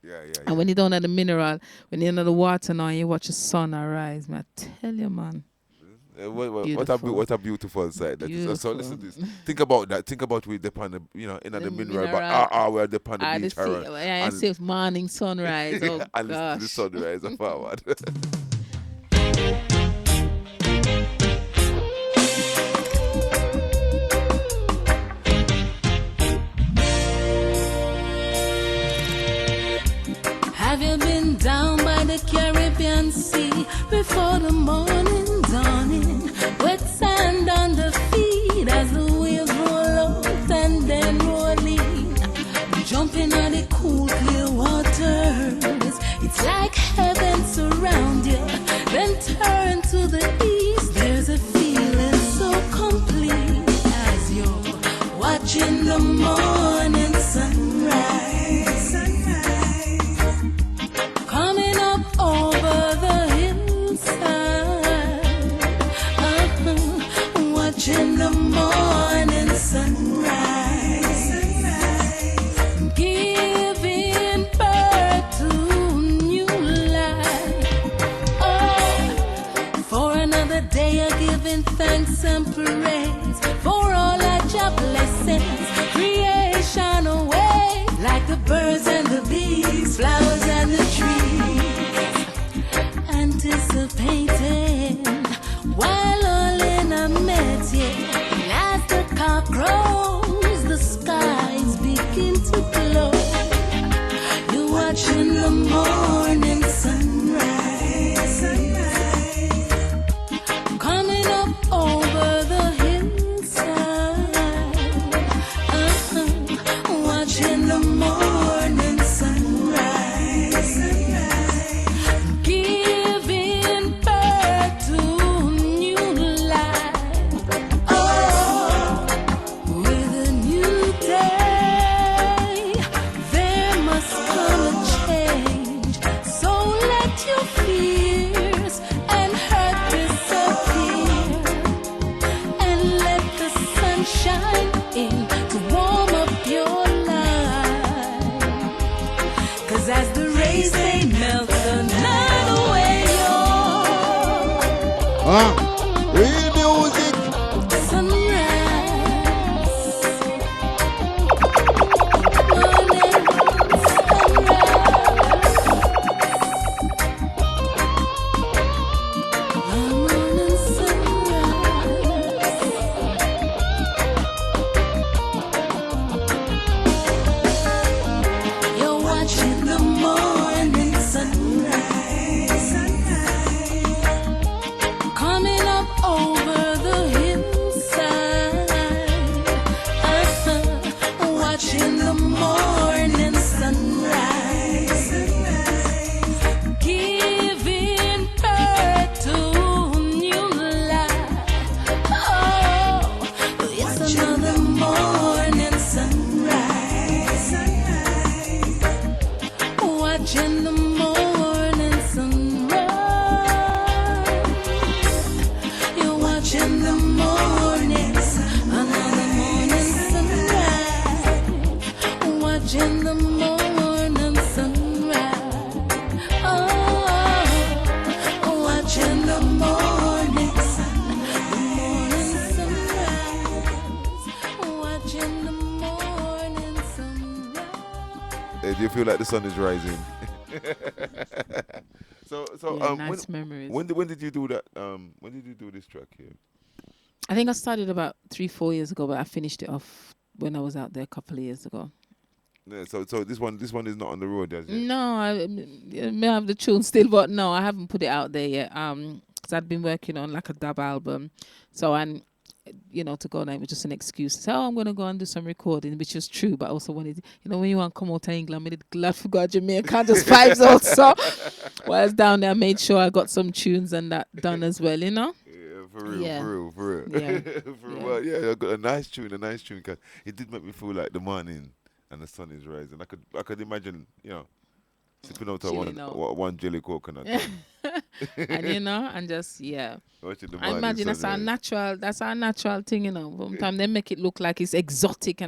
Yeah. And when you down at the mineral, when you're in the water now, you watch the sun arise. Man, I tell you, man. What a beautiful sight that is. So listen to this. Think about that. Think about we depend the the mineral, but we're depend the beach. I see morning sunrise. Oh and gosh. The sunrise forward. Have you been down by the Caribbean Sea before the morning dawning? Wet sand on the feet as the waves roll out and then roll in. Jumping on the cool, clear waters. It's like heaven surround you. Then turn to the east. There's a feeling so complete as you're watching the morning sunrise. Coming up over the hillside, watching the morning sunrise, giving birth to new life. Oh, for another day of giving thanks and praise for all of your blessings. Creation away like the birds and the bees, flowers and the trees, anticipating while all in a mess, yeah. As the cock crows, the skies begin to glow. You're watching the morning sunrise, coming up over the hillside, watching the morning sunrise, giving birth to new life. Oh, with a new day, there must come a change. So let your fears and hurt disappear, and let the sun shine in to warm up your life. 'Cause as the rays they melt the night away, Real music. sunrise, morning sunrise. watching the morning sunrise, coming up over the hillside, watching the morning sunrise, giving birth to new life. Oh, it's another morning sunrise, watching the morning sunrise. You're watching the morning, another morning sunrise, watching the morning sunrise. Oh, watching the morning sunrise, watching the morning sunrise. Do you feel like the sun is rising? Yeah, nice memories. when did you do that? When did you do this track here? I think I started about 3-4 years ago, but I finished it off when I was out there a couple of years ago. Yeah, so this one is not on the road, as yet. No, I may have the tune still, but no, I haven't put it out there yet. Because I'd been working on like a dub album, so and to go now it was just an excuse to say, oh, I'm gonna go and do some recording, which was true, but I also wanted, when you want to come out to England, I did glad for God Jamaica, just vibes out. So while I was down there, I made sure I got some tunes and that done as well, Yeah, for real. Yeah. For real. Yeah. For real. Well, yeah, I got a nice tune, because it did make me feel like the morning and the sun is rising. I could imagine, sipping out Chilling out. one jelly coconut. and and just Watching the I morning imagine that's our natural thing, Sometimes they make it look like it's exotic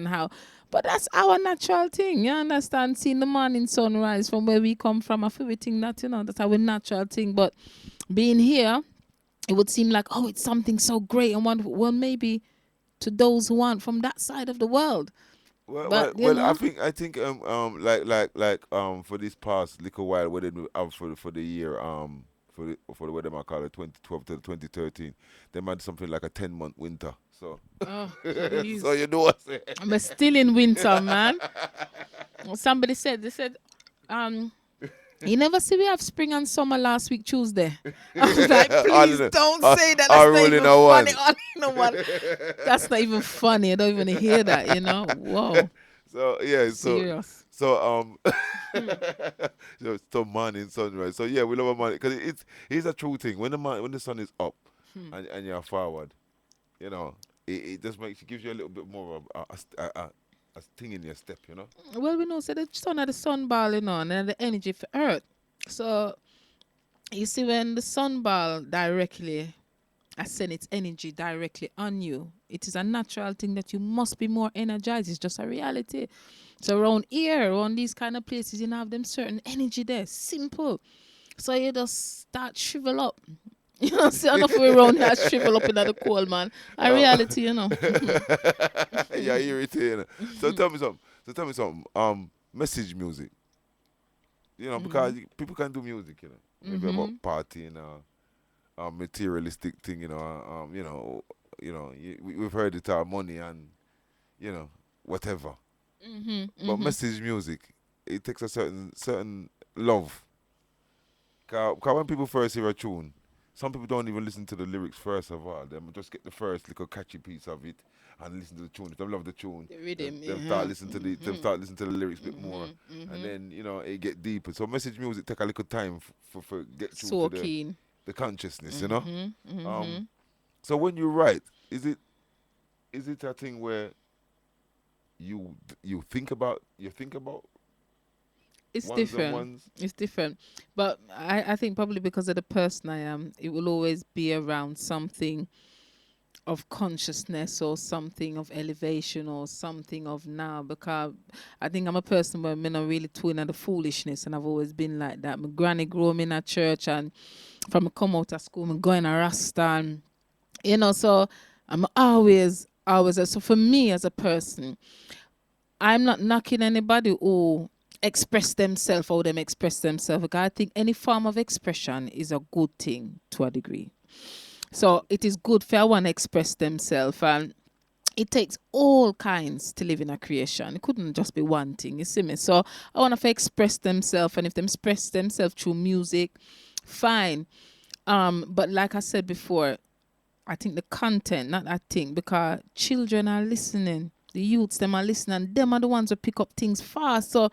but that's our natural thing, you understand? Seeing the morning sunrise from where we come from, I feel we think that, that's our natural thing. But being here, it would seem like, oh, it's something so great and wonderful. Well, maybe to those who aren't from that side of the world. But, you know. I think for this past little while, what they do for the year for the what they might call it 2012 to 2013, they might do something like a 10-month winter. So Oh, so you know what I'm saying. I'm still in winter, man. Somebody said, you never see we have spring and summer last week Tuesday. I was like, please don't say that. That's all not even rolling funny. All in one. That's not even funny. I don't even hear that, Whoa. So yeah, Serious. so morning sunrise. So yeah, we love a morning because it's a true thing. When the sun is up and you're forward, it just gives you a little bit more of a thing in your step, Well, we know, so the sun had the sun ball, and the energy for earth. So you see, when the sun ball directly send its energy directly on you, it is a natural thing that you must be more energized. It's just a reality. So around here, around these kind of places, you have them certain energy there. Simple. So you just start shrivel up. See enough way around here shrivel up in the cold, man. A reality, Yeah, irritating. So tell me something. Message music. Because people can do music, maybe about partying, materialistic thing, we've heard it, money and whatever. But message music, it takes a certain love. Cause when people first hear a tune, some people don't even listen to the lyrics first of all. They just get the first little catchy piece of it and listen to the tune. If they love the tune, the rhythm, they start listening to the lyrics a bit more, and then it get deeper. So message music take a little time for get through so to keen. the consciousness, So when you write, is it a thing where you think about it's ones different. and ones? It's different. But I think probably because of the person I am, it will always be around something of consciousness or something of elevation or something of now, because I think I'm a person where I'm not really tune at the foolishness, and I've always been like that. My granny grew me in a church, and from I come out of school, I'm going a Rasta, and so I'm always so for me as a person, I'm not knocking anybody who express themselves or them express themselves, because I think any form of expression is a good thing to a degree. So it is good for everyone to express themselves, and it takes all kinds to live in a creation. It couldn't just be one thing, you see me? So I want to express themselves, and if they express themselves through music, fine. But like I said before, I think the content, not that thing, because children are listening. The youths, them are listening. Them are the ones who pick up things fast. So,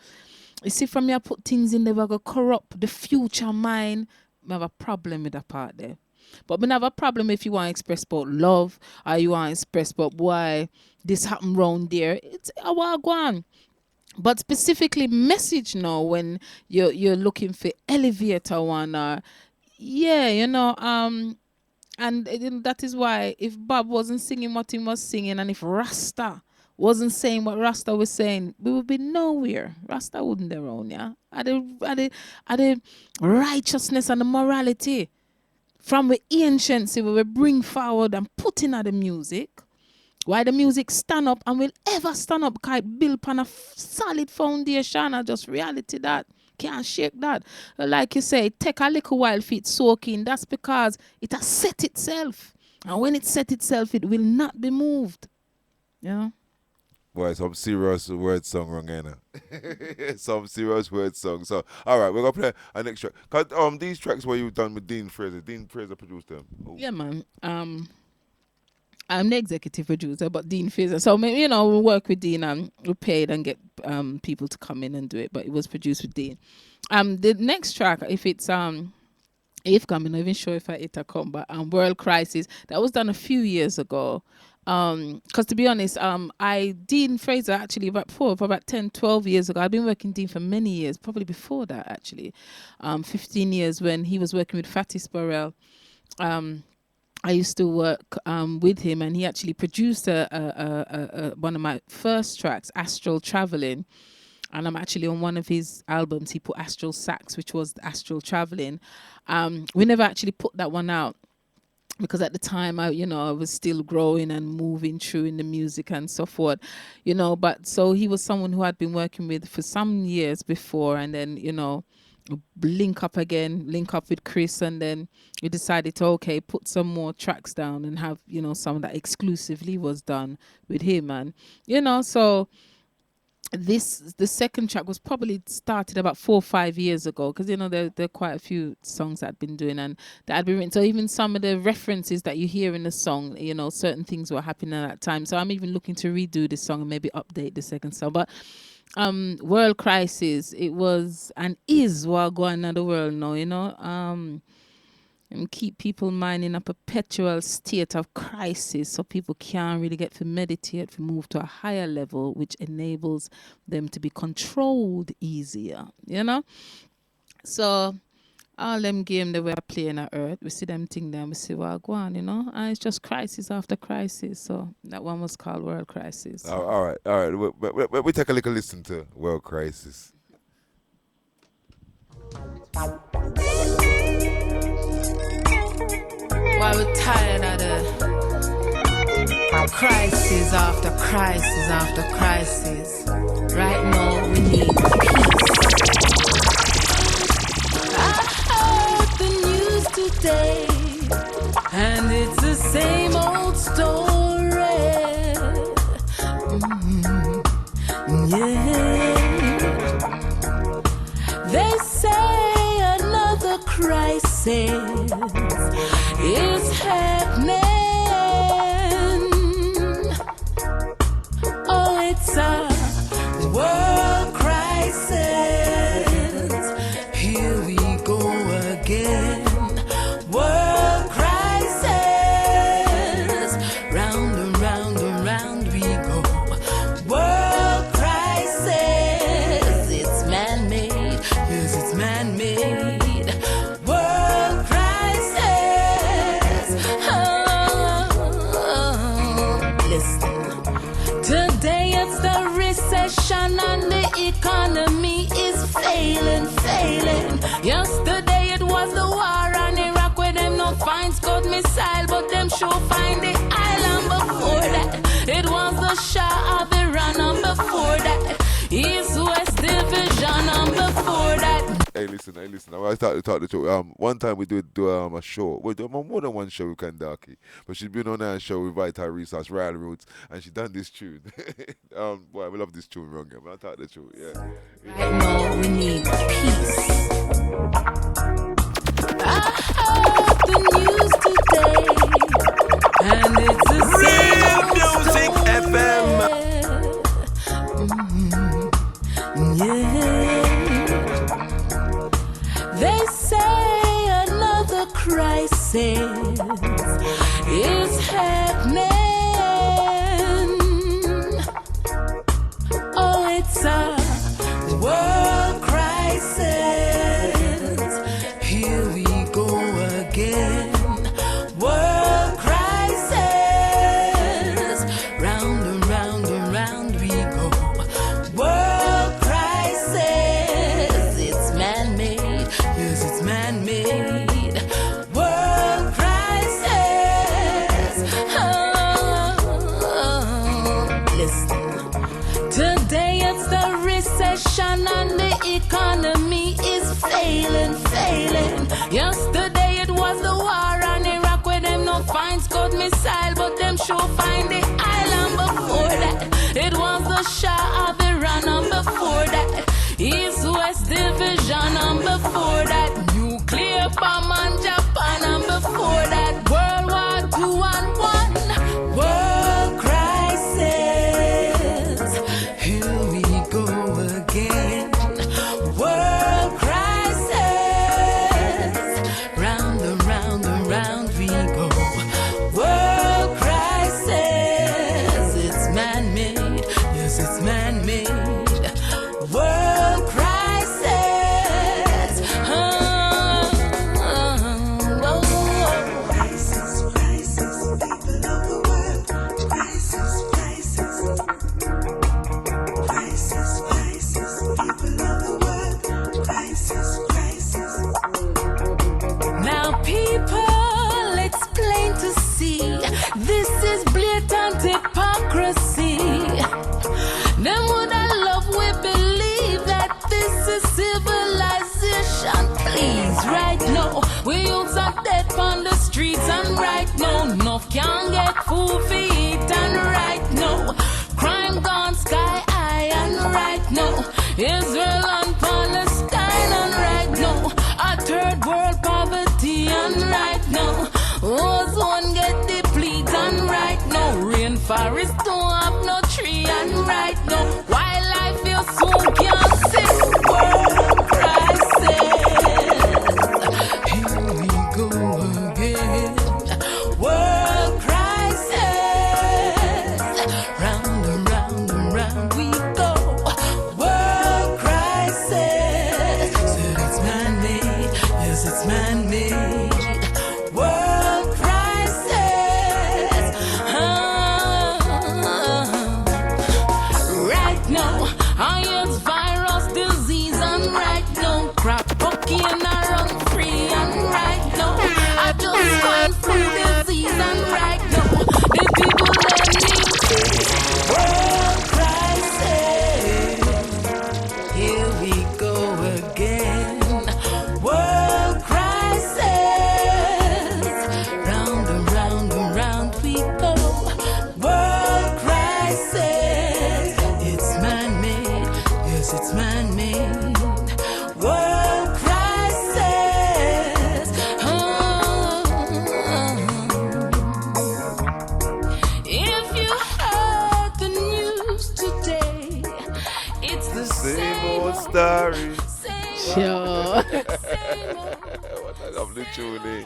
you see, from me, I put things in there that go corrupt the future mind. I have a problem with that part there. But we have a problem if you want to express about love, or you want to express about why this happened round there. It's our go on. But specifically message now when you're looking for elevator one, or yeah, and that is why if Bob wasn't singing what he was singing, and if Rasta wasn't saying what Rasta was saying, we would be nowhere. Rasta wouldn't be around, yeah. Are the righteousness and the morality from the ancients we will bring forward and put in the music. Why the music stand up and will ever stand up because it built on a solid foundation and just reality that can't shake that. Like you say, it take a little while for it soak in. That's because it has set itself. And when it set itself, it will not be moved. Yeah. Boy, some serious word song wrong, ain't some serious word song. So, all right, we're going to play our next track. 'Cause, these tracks were you done with Dean Fraser. Dean Fraser produced them. Oh. Yeah, man. I'm the executive producer, but Dean Fraser. So, we work with Dean and we paid and get people to come in and do it, but it was produced with Dean. The next track, if it's if I'm not even sure if it'll come, but World Crisis, that was done a few years ago. Because to be honest, Dean Fraser actually for about 10, 12 years ago, I've been working Dean for many years, probably before that actually, 15 years when he was working with Fatty Sporel. I used to work with him, and he actually produced one of my first tracks, Astral Traveling. And I'm actually on one of his albums, he put Astral Sax, which was Astral Traveling. We never actually put that one out, because at the time I was still growing and moving through in the music and so forth, but so he was someone who I'd been working with for some years before, and then, link up with Chris, and then we decided to, okay, put some more tracks down and have, some that exclusively was done with him. And, so the second track was probably started about 4 or 5 years ago, because there are quite a few songs that I'd been doing and that had been written. So even some of the references that you hear in the song, certain things were happening at that time. So I'm even looking to redo the song and maybe update the second song. But World Crisis, it was and is what going on in the world now, and keep people mind in a perpetual state of crisis, so people can't really get to meditate, to move to a higher level, which enables them to be controlled easier, So all them games that we're playing on earth, we see them thing there, we see what go on, and it's just crisis after crisis. So that one was called World Crisis. All right. We take a little listen to World Crisis. Why we're tired of the crisis after crisis after crisis. Right now we need peace. I heard the news today, and it's the same old story. Yeah. They say another crisis is happening. Oh, it's a world crisis. Here we go again. World crisis. Round and round and round we go. World crisis. It's man-made. Yes, it's man-made. And the economy is failing. Yesterday it was the war in Iraq, where them not find Scud missile, but them sure find the island. Before that, it was the Shah of Iran, and before that, East-West division, and before that. Hey, listen. I started to talk the truth. One time we do a show. We do more than one show with Kandake, but she's been on a show with Vital Resource, Riley Roots, and she done this tune. Boy, we love this tune, wrong. But I talk the truth. Yeah. Right now we need peace. I heard the news today, and it's the Real same Music FM. Yeah. They say another crisis is happening. Oh, it's a world crisis. Here we go again. World crisis. Round and round and round we go. World crisis. It's man-made. Yes, it's man-made. World crisis. Listen. Today it's the recession and the economy is failing. Yesterday it was the war on Iraq where them no find Scud missile, but them sure find the island before that. It was the Shah of Iran and before that East-West division and before that nuclear bomb on Japan and before that World War II and one world crisis. Here we go again. World crisis. Round and round and round we go. World crisis. It's man-made. Yes, it's man-made. World crisis. Crisis, crisis, people of the world. Crisis, crisis. Crisis, crisis, people of the world. Crisis, crisis. Now, people, it's plain to see this is blatant hypocrisy. Them would I love we believe that this is civilization. Please, right now, we youths are dead on the streets, and right now, enough can't get food for eat, and right now, crime gone sky high, and right now, Israel and Palestine, and right now, a third world poverty, and right now, ozone get depleted, and right now, rainforest don't have no tree, and right now, wildlife you soon can't see. World crisis. Here we go again. World crisis. Round and round and round we go. World crisis. Said it's man-made. Yes, it's man-made. World crisis. Right now, iron's virus disease, and right now, crap cocaine run free, and right now, I just find food disease, and right now, the people that need peace. World crisis. Here we go again. World crisis. Round and round and round we go. World crisis. It's man-made. Yes, it's man-made. World crisis. If you heard the news today, it's the Same old story. Sure. What a lovely tune, eh?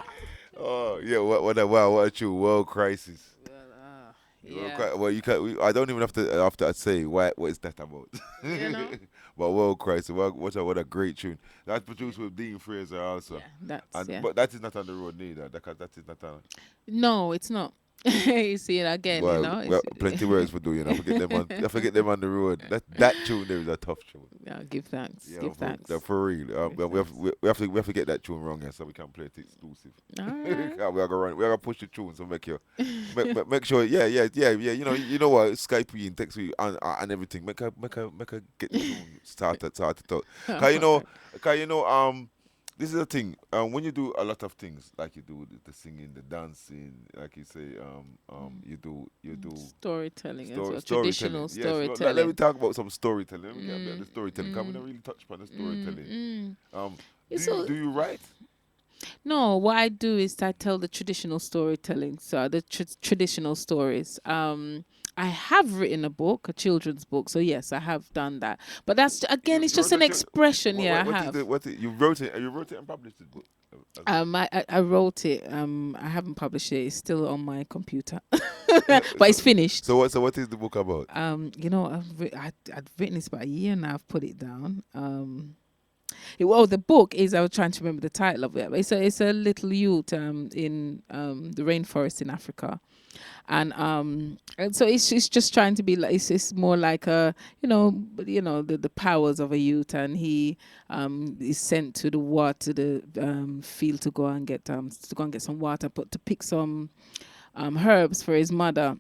Oh yeah, what a tune. World crisis. Yeah. Well, you can't. I don't even have to say what is that about. You know? But World Crisis, what a great tune. That's produced with Dean Fraser also. Yeah, that's, yeah. But that is not on the road neither. That is not on. No, it's not. You see it again, you Well, know. well, plenty works for doing. I forget them on the road. That tune there is a tough tune. Yeah, give thanks. Yeah, Give thanks. for real. Give We have thanks. we have to get that tune wrong, yeah, so we can play it exclusive. All right. We are gonna run. We are gonna push the tune, so make sure. Yeah. You know what? Skype you and text you and everything. Make her get the tune started out. Cause you know, cause you know, this is the thing. When you do a lot of things, like you do the singing, the dancing, like you say, you do Storytelling as well. storytelling. Traditional Yes, let me storytelling. talk about some storytelling. Let me get a bit of the storytelling. Cause we don't really touch upon the storytelling. It's all, Do you write? no, what I do is I tell the traditional storytelling. So the traditional stories. I have written a book, a children's book. So yes, I have done that. But that's again, it's You just wrote an a expression. Yeah, I what is have. you wrote it? You wrote it and published it book. As well? I wrote it. I haven't published it. It's still on my computer, but it's finished. So what is the book about? You know, I'd written this about a year now. I've put it down. Well, the book is. I was trying to remember the title of it. But it's a little youth in the rainforest in Africa, and so it's just trying to be like it's more like a the powers of a youth, and he is sent to the field to go and get some water, to pick some herbs for his mother.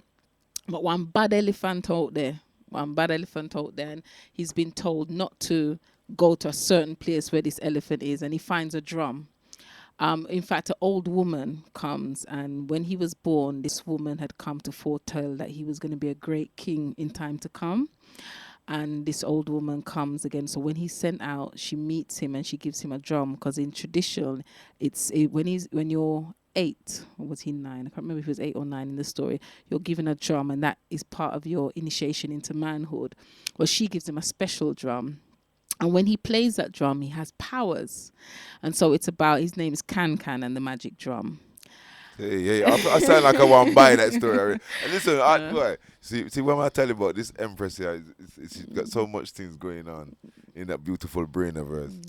But one bad elephant out there, and he's been told not to go to a certain place where this elephant is, and he finds a drum. In fact, an old woman comes, and when he was born, this woman had come to foretell that he was going to be a great king in time to come. And this old woman comes again. So when he's sent out, she meets him and she gives him a drum, because in tradition, when you're 8, or was he 9? I can't remember if he was 8 or 9 in the story. You're given a drum, and that is part of your initiation into manhood. Well, she gives him a special drum. And when he plays that drum, he has powers. And so it's about, his name is Can and the magic drum. Hey, I sound like I want to buy that story. And listen, boy, see when I tell you about this Empress here, she's got so much things going on in that beautiful brain of hers.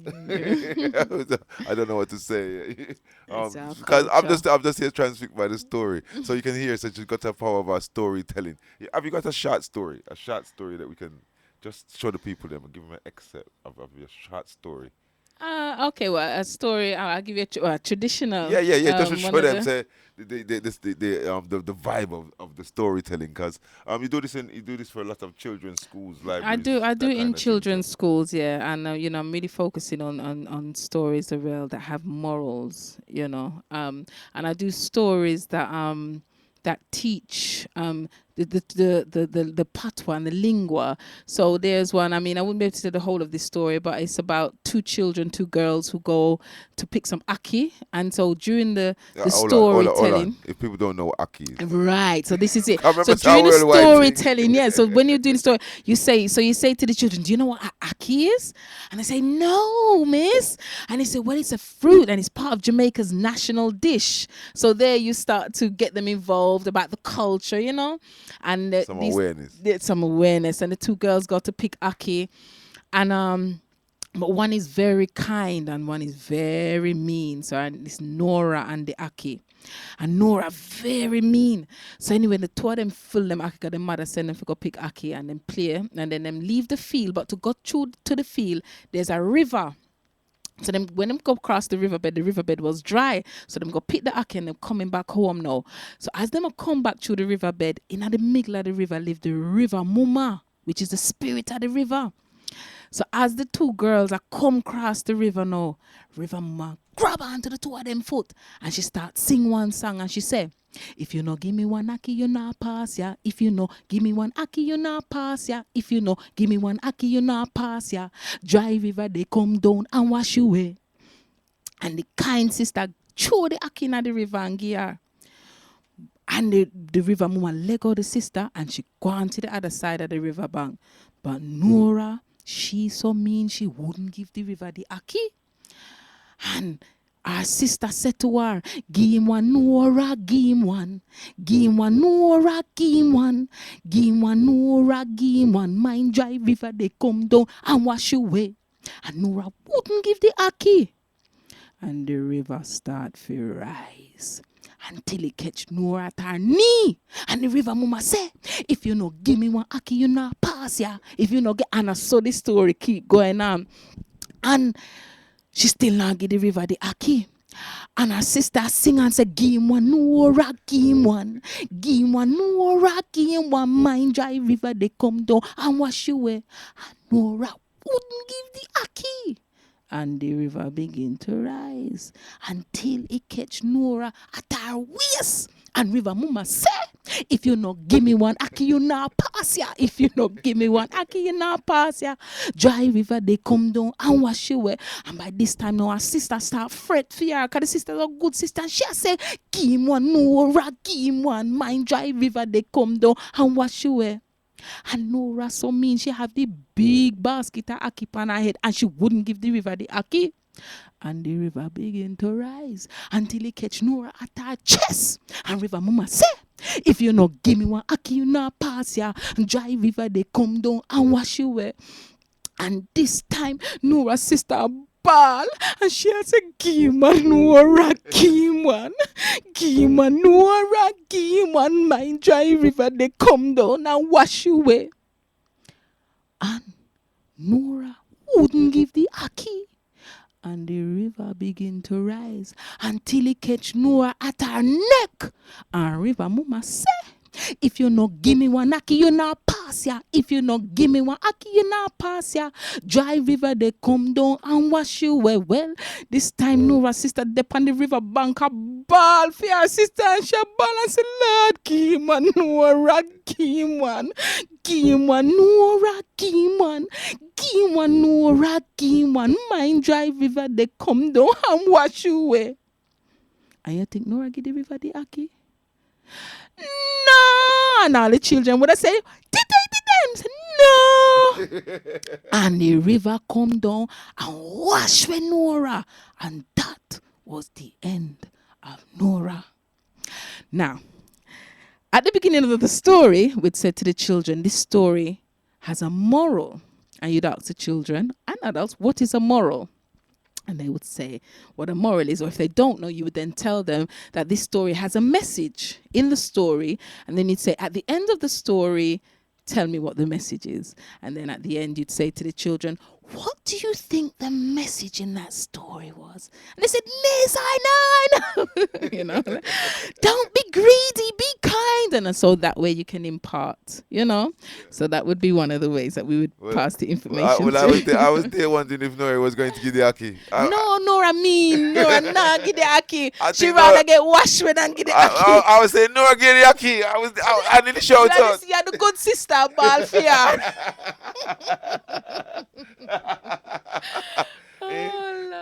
I don't know what to say. Because I'm just here trying to speak by the story, so you can hear. So she's got the power of our storytelling. Have you got a short story that we can just show the people them and give them an excerpt of your short story? Okay, well, a story. I'll give you a traditional. Yeah. Just to show them, say the vibe of the storytelling, because you do this for a lot of children's schools, libraries. I do that in kind of children's thing. schools, yeah, and I'm really focusing on stories as well that have morals, and I do stories that teach the patois and the lingua. So there's one, I wouldn't be able to tell the whole of this story, but it's about two girls who go to pick some ackee. And so during the Hold on. storytelling. If people don't know what Aki is, Right, so this is it. I remember So Sound during the Worldwide thing. storytelling, yeah. So when you're doing the story, you say to the children, "Do you know what ackee is?" And they say, "No, miss." And they say, "Well, it's a fruit, and it's part of Jamaica's national dish." So there you start to get them involved about the culture, and some awareness. And the two girls got to pick ackee, and but one is very kind and one is very mean. So and it's Nora and the Aki. And Nora very mean. So anyway, the two of them fill them Aki, the mother send them to go pick Aki and then play. And then them leave the field. But to go through to the field, there's a river. So them when them go across the riverbed was dry. So them go pick the Aki and them coming back home now. So as them come back through the riverbed, in the middle of the river live the river Muma, which is the spirit of the river. So as the two girls are come across the river now, River Mama grab onto the two of them foot and she start sing one song and she say, "If you know give me one aki, you not pass ya. If you know give me one aki, you not pass ya. If you know give me one aki, you not pass ya. Dry river they come down and wash you away." And the kind sister throw the aki in the river and give her. And the river Mama let go the sister and she go on to the other side of the river bank. But Nora, she so mean she wouldn't give the river the aki. And our sister said to her, "Give him one, Nora, give him one. Give him one, Nora, give him one. Give him one, Nora, give him one. Mind dry river, they come down and wash away." And Nora wouldn't give the aki. And the river start to rise. until he catch Nora at her knee. And the river mama say, if you no give me one aki, you not pass ya. If you no get, and I saw the story keep going on. And she still not give the river the aki. And her sister sing and say, give him one, Nora, give him one. Give him one, Nora, give him one. Mind dry river, they come down and wash you away. And Nora wouldn't give the aki. And the river begin to rise until it catch Nora at her waist. And river mama say, if you not give me one aki, you not pass ya. If you not give me one aki, you not pass ya. Dry river, they come down and wash away. And by this time now, her sister start fret for her, because the sister's a good sister. And she say, give him one, Nora, give him one. Mind dry river, they come down and wash away. And Nora so mean, she have the big basket of aki on her head, and she wouldn't give the river the aki. And the river begin to rise until it catch Nora at her chest. And river mama say, if you not give me one aki, you not pass ya. Dry river, they come down and wash you away. And this time, Nora's sister ball, and she has a give man Nora, give man. Give man Nora, give man. My dry river, they come down and wash you away. And Nora wouldn't give the aki. And the river begin to rise until it catch Nora at her neck. And river mama say, if you not give me one aki, you not pass ya. If you not give me one aki, you not pass ya. Dry river, they come down and wash you away. Well, this time Nora's sister dip on the river bank a ball for her sister, and she ball and say, Lord, give man Nora, give man. Give man Nora, give man. Give man Nora, give man. Mind dry river, they come down and wash you away. And you think Nora give the river the aki? No! And all the children would have said, did they? No! And the river come down and wash with Nora. And that was the end of Nora. Now, at the beginning of the story, we'd said to the children, this story has a moral. And you'd ask the children and adults, what is a moral? And they would say what a moral is. Or if they don't know, you would then tell them that this story has a message in the story. And then you'd say, at the end of the story, tell me what the message is. And then at the end, you'd say to the children, what do you think the message in that story was? And they said, Miss, I know. You know, don't be greedy, be kind. And so that way you can impart, you know. So that would be one of the ways that we would pass the information. I was there wondering if Nora was going to give the aki. No, Nora mean. Nora not give the aki. I She think rather get washed with than give the aki. I was saying Nora give the aki. I nearly shout out. You're the good sister, ball for ya.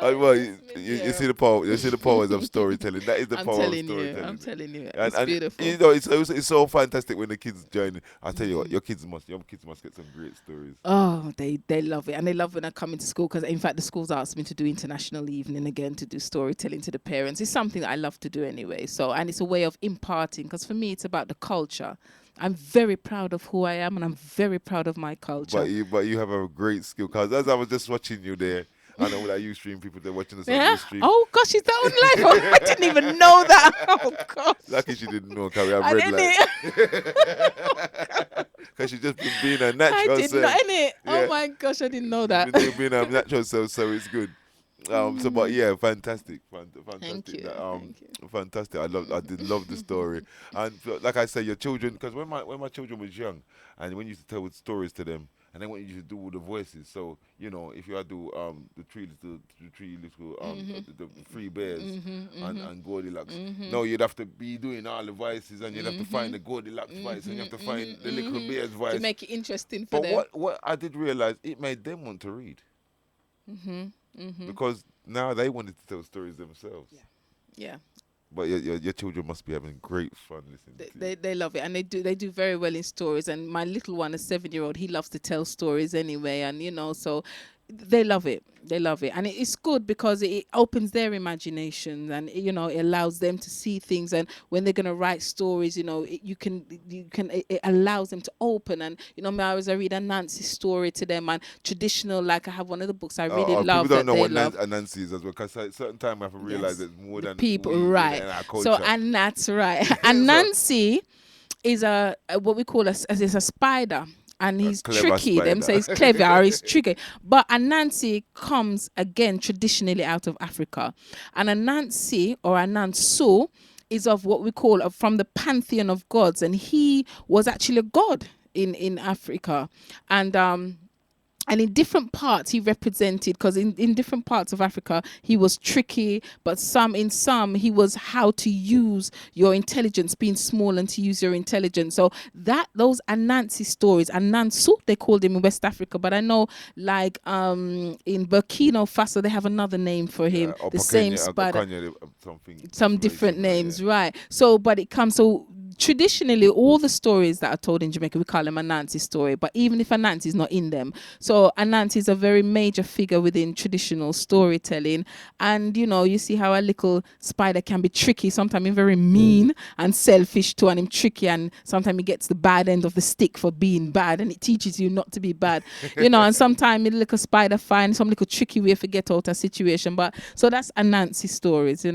Well, you see the power. You see the powers of storytelling. That is the power of storytelling. I'm telling you, and it's beautiful. You know, it's so fantastic when the kids join. I tell you what, your kids must get some great stories. Oh, they love it, and they love when I come into school, because in fact the school's asked me to do international evening again, to do storytelling to the parents. It's something that I love to do anyway. So, and it's a way of imparting, because for me it's about the culture. I'm very proud of who I am, and I'm very proud of my culture. But you have a great skill, because as I was just watching you there, I know that you stream people, they're watching us on Yeah? the stream. Oh gosh, is that on live? Oh, I didn't even know that. Oh gosh. Lucky she didn't know, because we have I red didn't. light. Because she just been being a natural I did self. not, innit? Yeah. Oh my gosh, I didn't know that. Being a natural self, so it's good. So, but yeah, fantastic. Thank you. Fantastic. I did love the story, and like I say, your children. Because when my children was young, and when you used to tell stories to them, and then when you used to do all the voices. So you know, if you had to the three little the three bears and Goldilocks. No, you'd have to be doing all the voices, and you'd have to find the Goldilocks voice, and you have to find the little bears voice to make it interesting for but them. what I did realize, it made them want to read. Because now they wanted to tell stories themselves. Yeah. But your children must be having great fun listening to you. They love it, and they do very well in stories. And my little one, a 7-year-old, he loves to tell stories anyway, and you know, so they love it. They love it, and it's good because it opens their imagination, and it allows them to see things. And when they're gonna write stories, it allows them to open. And me, I read a Nancy story to them, and traditional. Like I have one of the books I really love people don't that know they what love. Nancy is as well, because at a certain time I have to realize Yes. it's more The than people, we right? in our So, culture. and that's right. And Nancy is a what we call is a spider. And he's clever tricky. Them spider. say he's clever or he's tricky. But Anansi comes again traditionally out of Africa. And Anansi or Anansu is of what we call from the pantheon of gods. And he was actually a god in Africa. And in different parts he represented, because in different parts of Africa he was tricky, but in some he was how to use your intelligence, being small, and to use your intelligence. So those Anansi stories, Anansu they called him in West Africa, but I know like in Burkina Faso they have another name for him, or the same Kenya, spider, something some very different similar, names, right? So but it comes traditionally, all the stories that are told in Jamaica, we call them Anansi story. But even if Anansi is not in them, so Anansi is a very major figure within traditional storytelling. And you see how a little spider can be tricky. Sometimes he's very mean and selfish too, and him tricky. And sometimes he gets the bad end of the stick for being bad, and it teaches you not to be bad. And sometimes a little spider finds some little tricky way to get out of a situation. But so that's Anansi stories,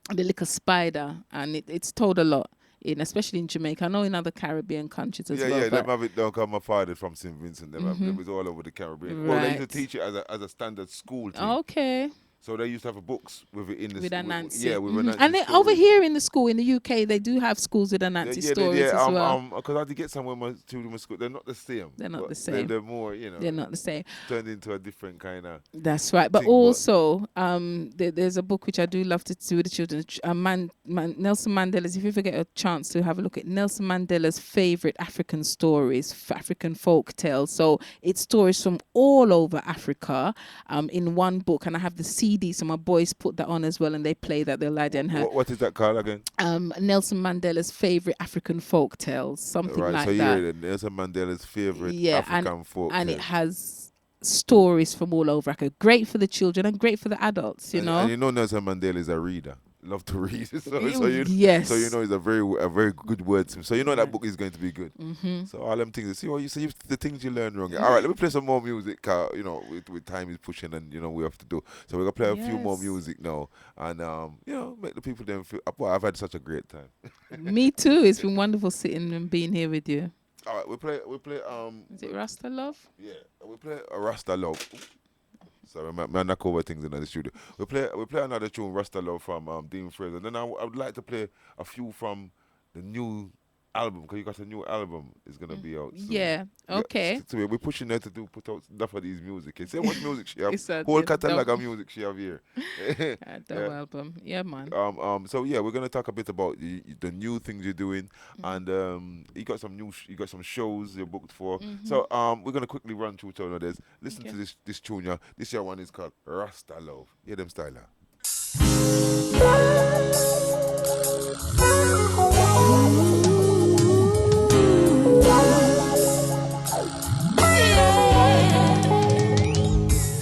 the little spider, and it's told a lot especially in Jamaica. I know in other Caribbean countries as well. Yeah, but them have it down because my father from St. Vincent. Them was all over the Caribbean. Well, they used to teach it as a standard school thing. Okay. So they used to have books with it in the with Anansi. Yeah, with Anansi And then over here in the school in the UK, they do have schools with Anansi stories as well. Because I had to get somewhere my children were school. They're not the same. They're not the same. They're more, They're not the same. Turned into a different kind of. That's right. But also, there's a book which I do love to do with the children. Nelson Mandela's. If you ever get a chance to have a look at Nelson Mandela's favorite African stories, African folk tales. So it's stories from all over Africa, in one book. And I have the CD, so my boys put that on as well, and they play that. They'll lie down. What is that called again? Nelson Mandela's favorite African folk tales, something like that. Right, so you're Nelson Mandela's favorite African folk tales. And it has stories from all over Africa. Great for the children and great for the adults, And Nelson Mandela is a reader. Love to read. Yes. So it's a very good wordsmith. So that book is going to be good. Mm-hmm. So all them things. See the things you learn wrong. All right, let me play some more music. With time is pushing, and we have to do. So we're gonna play a few more music now, and make the people then feel. Boy, I've had such a great time. Me too. It's been wonderful sitting and being here with you. All right, we play. Is it Rasta Love? Yeah, we play a Rasta Love. Sorry, I knock over things in the studio. We play another tune, Rasta Love, from Dean Fraser. And then I would like to play a few from the new album, because you got a new album is gonna be out soon. Yeah, okay. So we're pushing her to put out stuff of these music. And see how much music she have. It's a Whole catalog of music she have here. Double album. Yeah, man. So we're gonna talk a bit about the new things you're doing, and you got some shows you're booked for. So we're gonna quickly run through some of this. Listen to this tune. Yeah. This year one is called Rasta Love. Hear them style.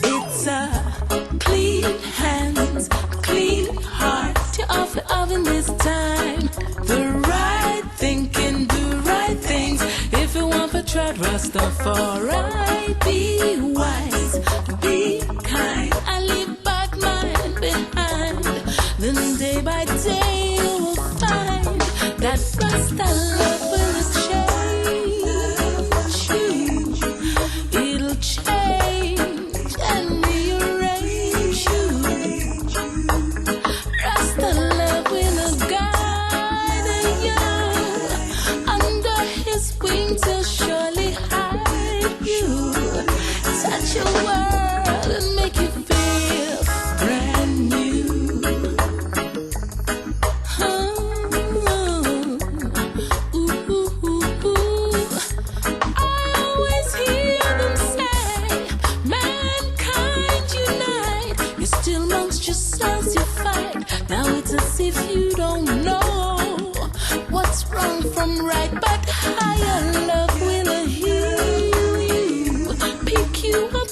It's a clean hands, clean heart to offer in this time. The right thinking, do right things. If you want to try Rastafari, be wise, be kind, and leave bad mind behind. Then day by day you will find that Rasta love will change. It'll change and rearrange you. Rasta love will guide you. Under his wings he'll surely hide you. Touch your world and make you feel brand new. I always hear them say, mankind unite. You're still amongst yourselves, you fight. Now it's as if you don't know what's wrong from right, but higher love will heal you, pick you up.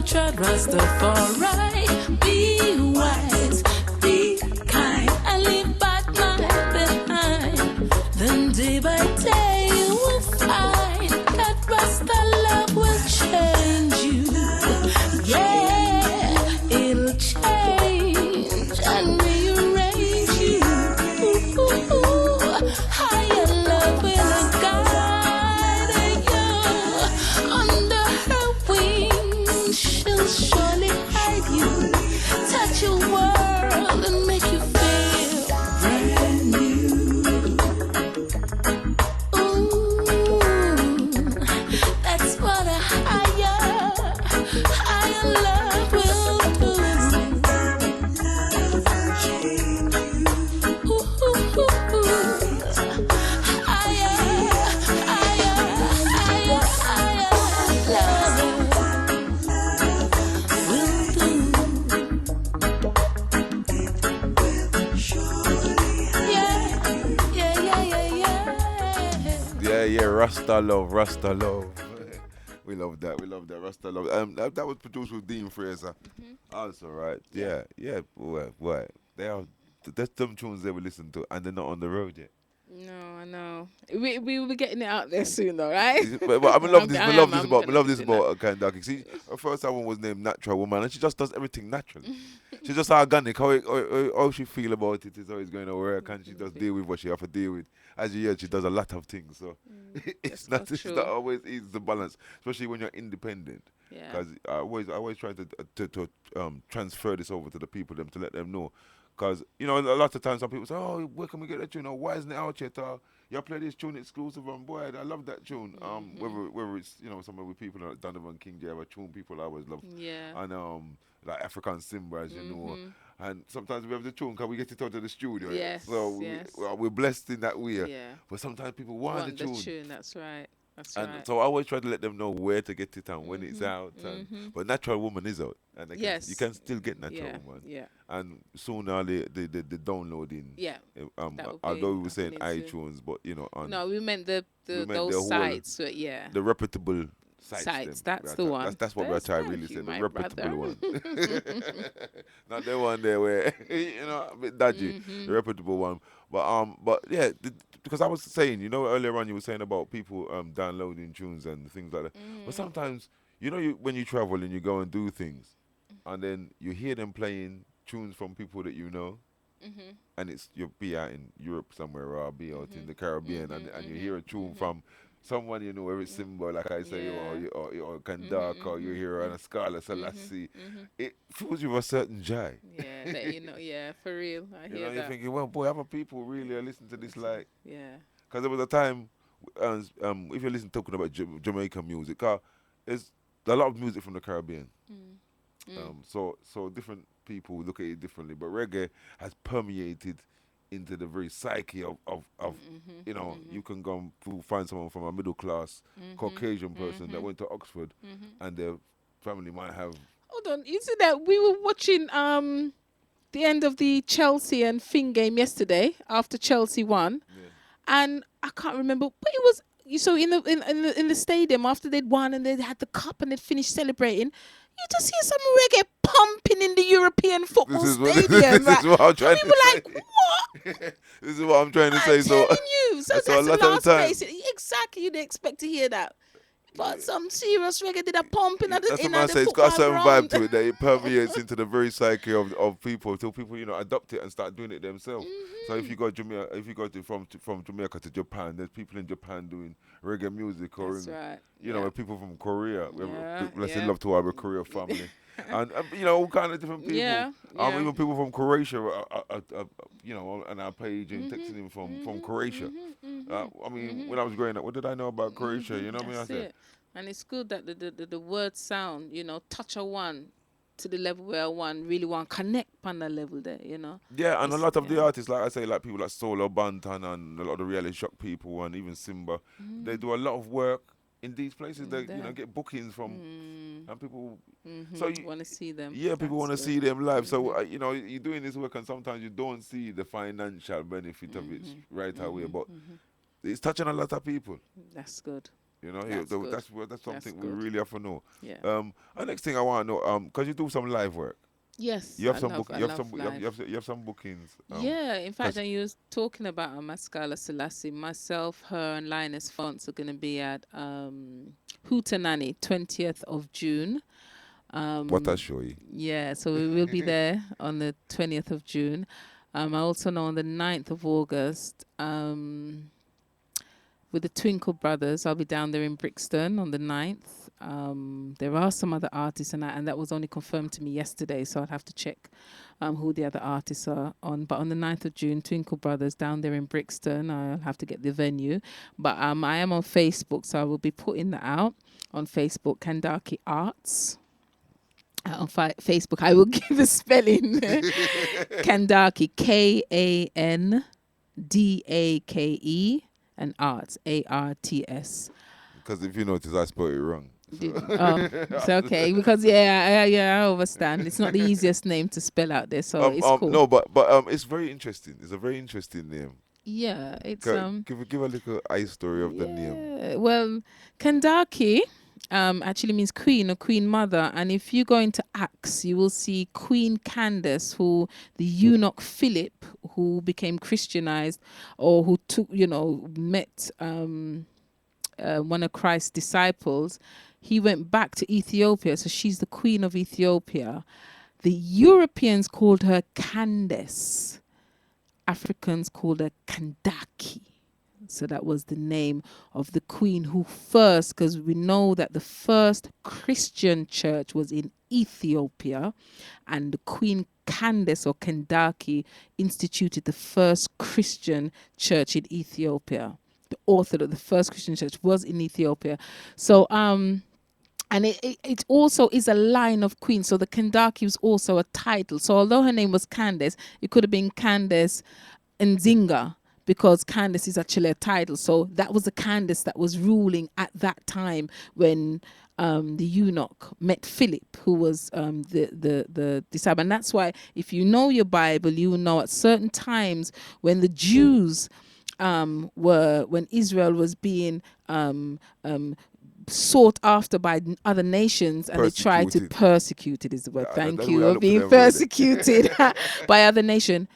tried Rastafari. Be wise, be kind, and leave bad mind behind. Then day by day you will find that Rasta love will change you. Yeah, it'll change and rearrange you. Higher love will guide you. Under her wings, she'll surely hide you. Touch your world and make you feel brand new. Ooh, that's what a higher love will do. Yeah, Rasta love, Rasta love. We love that, Rasta love. That was produced with Dean Fraser. Also, right? Yeah, boy. They are, that's them tunes they will listen to, and they're not on the road yet. No, I know. We will be getting it out there soon, though, right? But I love this. I We am, love this I'm about. We gonna love be this doing about Kandake. See, her first album was named Natural Woman, and she just does everything naturally. She's just organic. How she feel about it is always going to work, and she just deal with what she have to deal with. As you hear, she does a lot of things, so it's not. It's true. not always easy to balance, especially when you're independent. Yeah. Because I always try to transfer this over to the people, them to let them know. Because, you know, a lot of times some people say, oh, where can we get that tune? Or why isn't it out yet? You play this tune exclusive on boy. I love that tune. Whether it's, you know, some of the people like Donovan King J have a tune people I always love. Yeah. And like African Simba, as you know. And sometimes we have the tune because we get it out of the studio. Yes, So yes. we're blessed in that way. Yeah. But sometimes people want the tune. That's right. That's And right. so I always try to let them know where to get it and when it's out. But Natural Woman is out. And Yes. you can still get Natural Woman. Yeah. And soon now the downloading. Yeah. That would Although we be were saying happening soon. iTunes, but you know, on No, we meant the we meant the those whole- sites. But yeah. the reputable sites. Sites, them. that's the one. That's what we're Yes, trying to thank really you, say. The my reputable brother. one. Not the one there where you know a bit dodgy. The reputable one. But yeah, because I was saying, you know, earlier on you were saying about people downloading tunes and things like that. But sometimes, you know, when you travel and you go and do things, and then you hear them playing tunes from people that you know, and it's you'll be out in Europe somewhere or I'll be out in the Caribbean, and you hear a tune from someone you know, whether it's Simba, like I say, or Kandake, or you hear on a Scarlet Selassie, it fills you with a certain joy. Yeah, that, you know, yeah, for real. I You hear know, you're that. thinking, well, boy, other people really are listening to this like. Yeah. Because there was a time, if you listen talking about Jamaican music, there's a lot of music from the Caribbean. So different people look at it differently, but reggae has permeated into the very psyche of you know, you can go and find someone from a middle class Caucasian person that went to Oxford, and their family might have. Hold on. You see that we were watching the end of the Chelsea and Finn game yesterday after Chelsea won, and I can't remember, but it was so in the stadium after they'd won and they had the cup and they'd finished celebrating. You just hear some reggae pumping in the European football stadium. This is what I'm trying we were to like, say. what? This is what I'm trying to I'm say. So telling you. So so a that's lot the of the last time- place. Exactly, you'd expect to hear that. But some serious reggae did a pumping at the that's in what I the say. It's got a football certain ground. vibe to it that it permeates into the very psyche of people till people, you know, adopt it and start doing it themselves. So if you go Jamaica, from Jamaica to Japan, there's people in Japan doing reggae music, or That's right. you know, people from Korea. Yeah, Let's say yeah. love to our Korea family, and you know, all kind of different people. Yeah, yeah. Even people from Croatia, you know, on our page and texting him from Croatia. I mean, when I was growing up, what did I know about Croatia? You know what I mean? I That's said, it. And it's good that the words sound, you know, touch a one to the level where one really want connect on the level there, you know. yeah, and a It's- lot of the yeah. artists, like I say, like people like Solo Bantan and a lot of the reality shock people and even Simba, they do a lot of work in these places. They, you know, there. get bookings from, and people. So you, Want to see them. yeah, people want to That's see them live. So you know, you're doing this work, and sometimes you don't see the financial benefit of it right away, but it's touching a lot of people. That's good. You know, That's good. that's That's something we good. really have to know. Yeah. And next thing I want to know, because you do some live work, Yes, you have I some love book, I love live. you have some bookings, Yeah, in fact, because and you was talking about Maskala Selassie. Myself, her, and Linus Fonts are going to be at Hootenanny, 20th of June. what I Um, show you. yeah, so we will be there on the 20th of June. I also know on the 9th of August, with the Twinkle Brothers, I'll be down there in Brixton on the 9th. There are some other artists, and that was only confirmed to me yesterday, so I'd have to check who the other artists are on. But on the 9th of June, Twinkle Brothers down there in Brixton. I'll have to get the venue. But I am on Facebook, so I will be putting that out on Facebook, Kandake Arts. On Facebook, I will give the spelling. Kandake, Kandake, and Arts, Arts. Because if you notice, I spelled it wrong. Did it's okay because I understand. It's not the easiest name to spell out there, so it's cool. No, but it's very interesting. It's a very interesting name. Yeah, it's Give a little eye story of the name. yeah. Well, Kandake actually means queen or queen mother, and if you go into Acts, you will see Queen Candace, who the eunuch Philip, who became Christianized, or who took met one of Christ's disciples. He went back to Ethiopia, so she's the queen of Ethiopia. The Europeans called her Candace. Africans called her Kandake. So that was the name of the queen who first, because we know that the first Christian church was in Ethiopia, and the Queen Candace or Kandake instituted the first Christian church in Ethiopia. The author of the first Christian church was in Ethiopia. So and it also is a line of queens. So the Kandake was also a title. So although her name was Candace, it could have been Candace Nzinga, because Candace is actually a title. So that was the Candace that was ruling at that time when the eunuch met Philip, who was the disciple. And that's why if you know your Bible, you will know at certain times when the Jews when Israel was being sought after by other nations, and they tried to persecute it is the word. Thank That's you. where I Of look for being them, really. persecuted by other nation.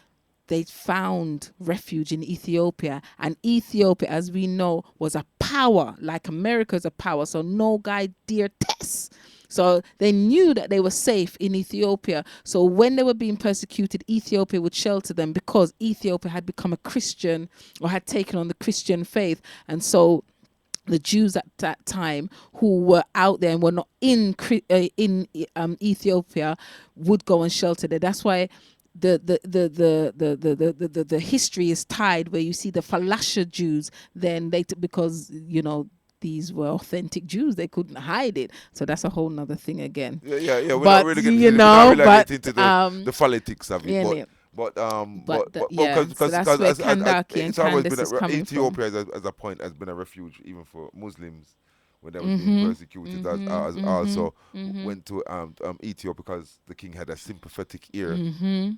They found refuge in Ethiopia, and Ethiopia, as we know, was a power, like America is a power. So no guy dare test. So they knew that they were safe in Ethiopia. So when they were being persecuted, Ethiopia would shelter them, because Ethiopia had become a Christian, or had taken on the Christian faith. And so the Jews at that time who were out there and were not in Ethiopia would go and shelter there. That's why the history is tied, where you see the Falasha Jews, then because these were authentic Jews, they couldn't hide it. So that's a whole nother thing again. Yeah. We're not But really getting into the politics of it, yeah, but yeah. So that's where Kandake and it's always Candace been is coming from. Ethiopia as a point has been a refuge even for Muslims when they were being persecuted. As also went to Ethiopia because the king had a sympathetic ear, and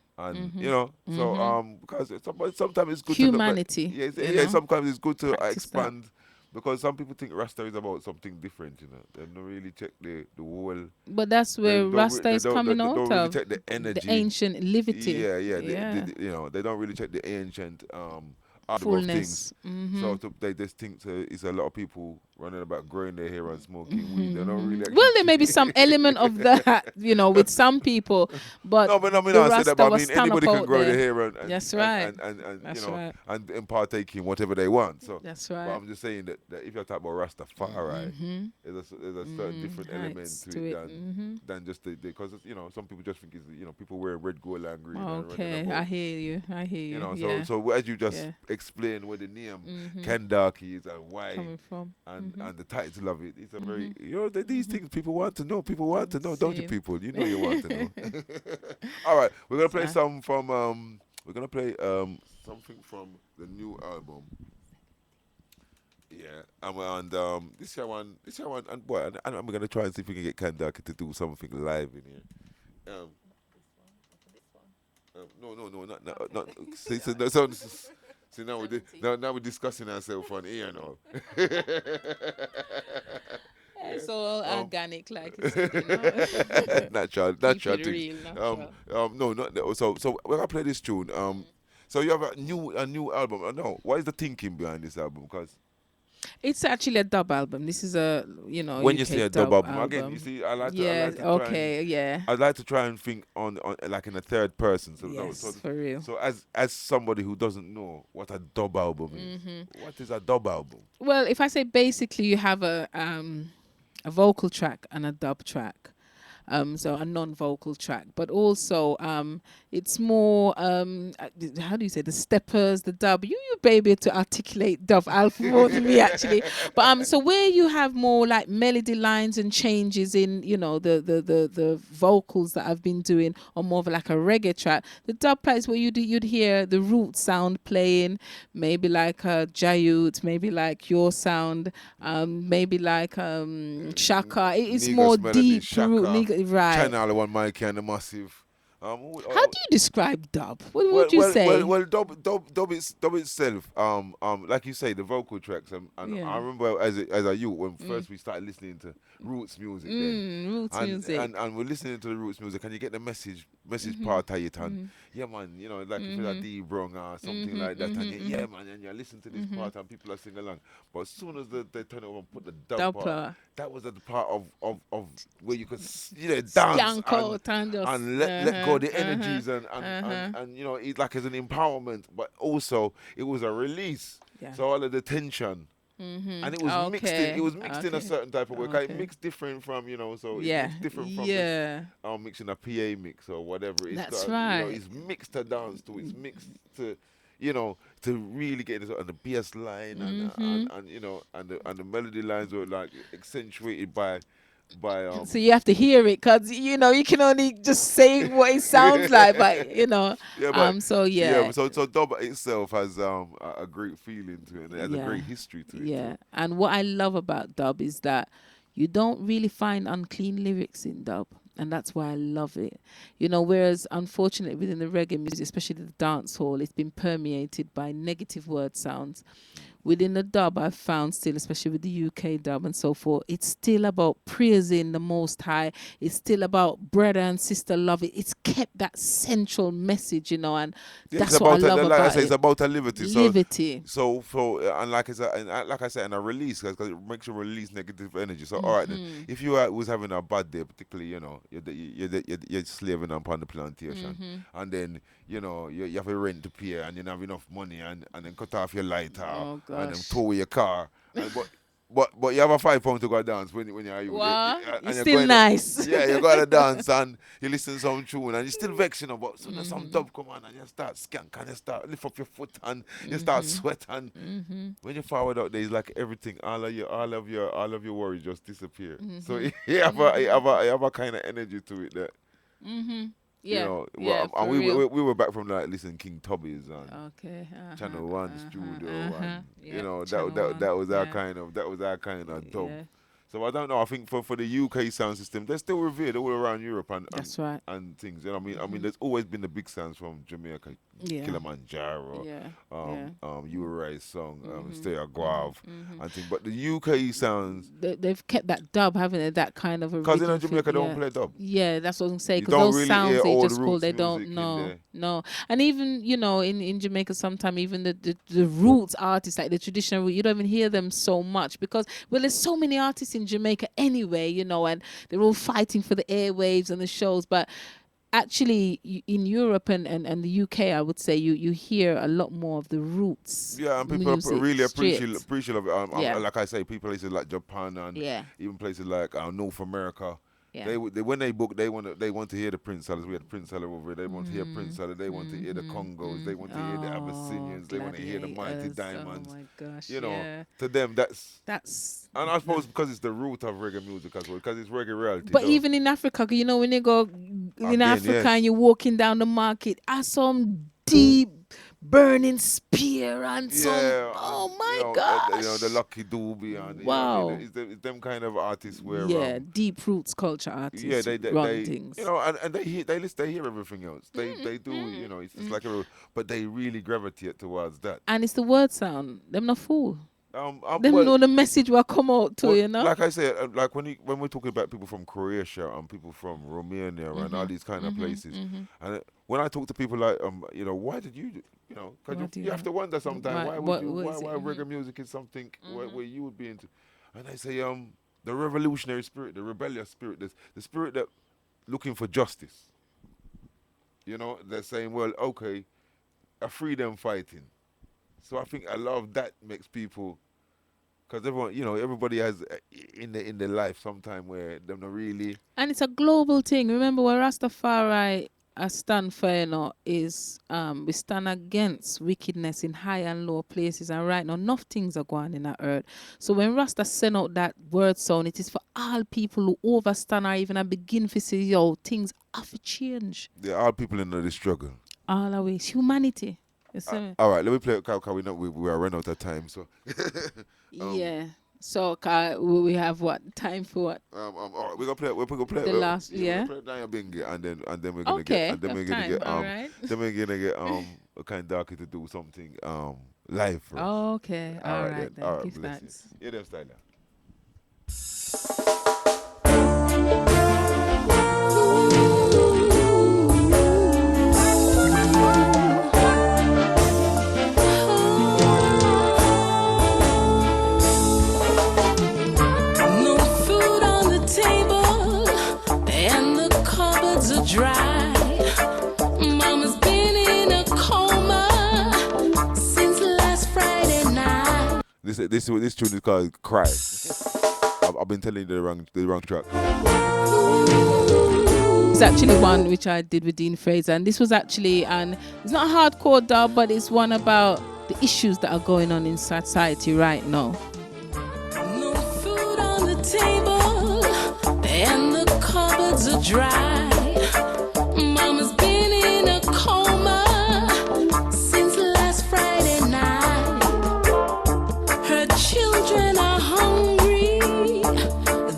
because sometimes it's good Humanity. to sometimes it's good to Practice that. expand. Because some people think Rasta is about something different, They don't really check the whole. But that's where Rasta is coming they out don't really of. check the energy. The ancient livity. Yeah. They don't really check the ancient order of things. Fullness. So they just think it's a lot of people running about growing their hair and smoking weed. They don't really. Actually Well, there may be some element of that, with some people, but no, but I mean, the I said Rasta that. But I was mean, stand anybody up can out grow there. their hair That's right. and right. and partake in whatever they want. So That's But right. I'm just saying that if you're talking about Rastafari, there's a certain different element to it than just because some people just think it's people wearing red, gold, and green. Okay, and I hear you. Yeah. So as you just explained where the name Kandake is and why Coming from. and the title of it, it's a very these things people want to know. People want to know, don't you? People, you want to know. All right, we're gonna play some from something from the new album. Yeah, and this year one, and boy, and I'm gonna try and see if we can get Kandake to do something live in here. No, not. See, now we're discussing ourselves on here now. It's all Um, organic, like you said, you know. Keep natural it things. real, natural. No, not so. We're gonna play this tune. So you have a new album. No, what is the thinking behind this album? Because It's actually a dub album. This is a, when you UK say a dub dub album, again, you album. see, I like to, I Yeah, like to try and, okay, yeah. I'd like to try and think on like in a third person. So no, Yes, for real. so as somebody who doesn't know what a dub album is, what is a dub album? Well, if I say basically you have a vocal track and a dub track. So a non-vocal track, but also it's more how do you say, the steppers, the dub. You baby to articulate dub alpha more than me actually. But so where you have more like melody lines and changes in, the vocals that I've been doing, or more of like a reggae track. The dub place where you'd hear the root sound playing, maybe like Jayut, maybe like your sound, maybe like Shaka. It's more Niggas melody, deep root. Shaka, Right. China One Mikey and the Massive. How do you describe dub? What Well, would you say? dub itself. Like you say, the vocal tracks. And Yeah. I remember as a youth when first we started listening to roots music. Then Roots music. and we're listening to the roots music, and you get the message part of it, and yeah, man, like if it's a D Brong or something like that, and yeah, man, and you listen to this part, and people are singing along. But as soon as they turn it over and put the dub part, Dubper. that was at the part of where you could dance Skank out and just, and let go of the energies and it's like as an empowerment, but also it was a release. Yeah. So all of the tension. And it was mixed in. It was mixed in a certain type of way. 'Cause it mixed different from So Yeah. it's different from Yeah. mixing a PA mix or whatever. That's right. It's mixed to dance to. It's mixed to to really get into and the bass line and the melody lines were like accentuated by So you have to hear it, because you can only just say what it sounds like, but so yeah. So dub itself has a great feeling to it, and it has a great history to it. Yeah, too. and what I love about dub is that you don't really find unclean lyrics in dub, and that's why I love it. Whereas unfortunately within the reggae music, especially the dance hall, it's been permeated by negative word sounds. Within the dub, I've found still, especially with the UK dub and so forth, it's still about praising the Most High. It's still about brother and sister love. It's kept that central message, and that's what I love about like I say, it. it's about a liberty. Liberty. So and like I said, and a release, because it makes you release negative energy. So all right, then, if you was having a bad day, particularly, you're slaving upon the plantation, and then you have a rent to pay, and you don't have enough money, and then cut off your lighter, and then tow your car, but you have a £5 to go dance when you're you. Wow, And it's you're still going nice. Yeah, you gotta dance and you listen to some tune and you still vexing about soon as some dub come on and you start skank and you start lift up your foot and you start sweat and when you forward out there, it's like everything, all of your worries just disappear. So you have a kind of energy to it that. Yeah, And we were back from like listening King Tubby's and okay, Channel One studio, and Channel that was our One, kind of dub. yeah. So I don't know. I think for the UK sound system, they're still revered all around Europe That's right. and things. I mean, there's always been the big sounds from Jamaica, Yeah. Kilimanjaro, Yeah. Uri's song, Stay a Guave, and things. But the UK sounds, They've kept that dub, haven't they? That kind of a because rhythm Jamaica thing, don't play dub. Yeah, that's what I'm saying. You Because don't those really sounds hear they all just the call, roots they don't music in know. there. No. And even, in Jamaica, sometimes even the roots artists, like the traditional, you don't even hear them so much because, well, there's so many artists in Jamaica anyway, and they're all fighting for the airwaves and the shows. But actually, in Europe and the UK, I would say you hear a lot more of the roots. Yeah, and people music really straight. appreciate of it. Yeah. Like I say, people places like Japan and even places like North America. Yeah. They when they book, they want to hear the Prince Sellers. We had Prince Seller over here. They want to hear Prince Seller. They want to hear the Congos. They want to hear the Abyssinians. They want to hear the Mighty Diamonds. Oh my gosh! To them That's. and I suppose because it's the root of reggae music as well, because it's reggae reality. But even in Africa, when you go in Africa and you're walking down the market, are some deep burning spear and some. Yeah, Oh and my the gosh! Lucky Doobie and Wow. it's them kind of artists where Yeah, deep roots culture yeah, artists they run things. and they hear everything else. They do, it's just like but they really gravitate towards that. And it's the word sound. Them not fool. Them Well, know the message will come out to, well, you know? like I said, like when we're talking about people from Croatia and people from Romania and all these kind of places, and when I talk to people like why did because What do you have to wonder sometimes why would you what is why it? reggae music is something where you would be into, and I say the revolutionary spirit, the rebellious spirit, the spirit that looking for justice. They're saying, well, okay, a freedom fighting. So I think a lot of that makes people, because everyone, everybody has in their life sometime where they're not really. And it's a global thing. Remember what Rastafari stand for, is we stand against wickedness in high and low places. And right now, enough things are going in the earth. So when Rasta send out that word sound, it is for all people who overstand or even begin to say, things have to change. There are people in the struggle. All the ways. Humanity. You see me? All right, let me play. Cause we are running out of time. So. Yeah. So we have what time for what? All right, we're gonna play. We're gonna play. The last, yeah. We're gonna play Danya Bingy, and then we're gonna Okay, get, and then have we're gonna time, get, all right. then we're gonna get Kandake to do something live for us. Okay, all right then. All right, Give bless thanks. you. Yeah, them style. No food on the table, and the cupboards are dry. Mama's been in a coma since last Friday night. This tune is called "Cry." I've been telling you the wrong track. It's actually one which I did with Dean Fraser, and this was actually it's not a hardcore dub, but it's one about the issues that are going on in society right now. No food on the table, and the cupboards are dry. Mama's been in a coma since last Friday night. Her children are hungry,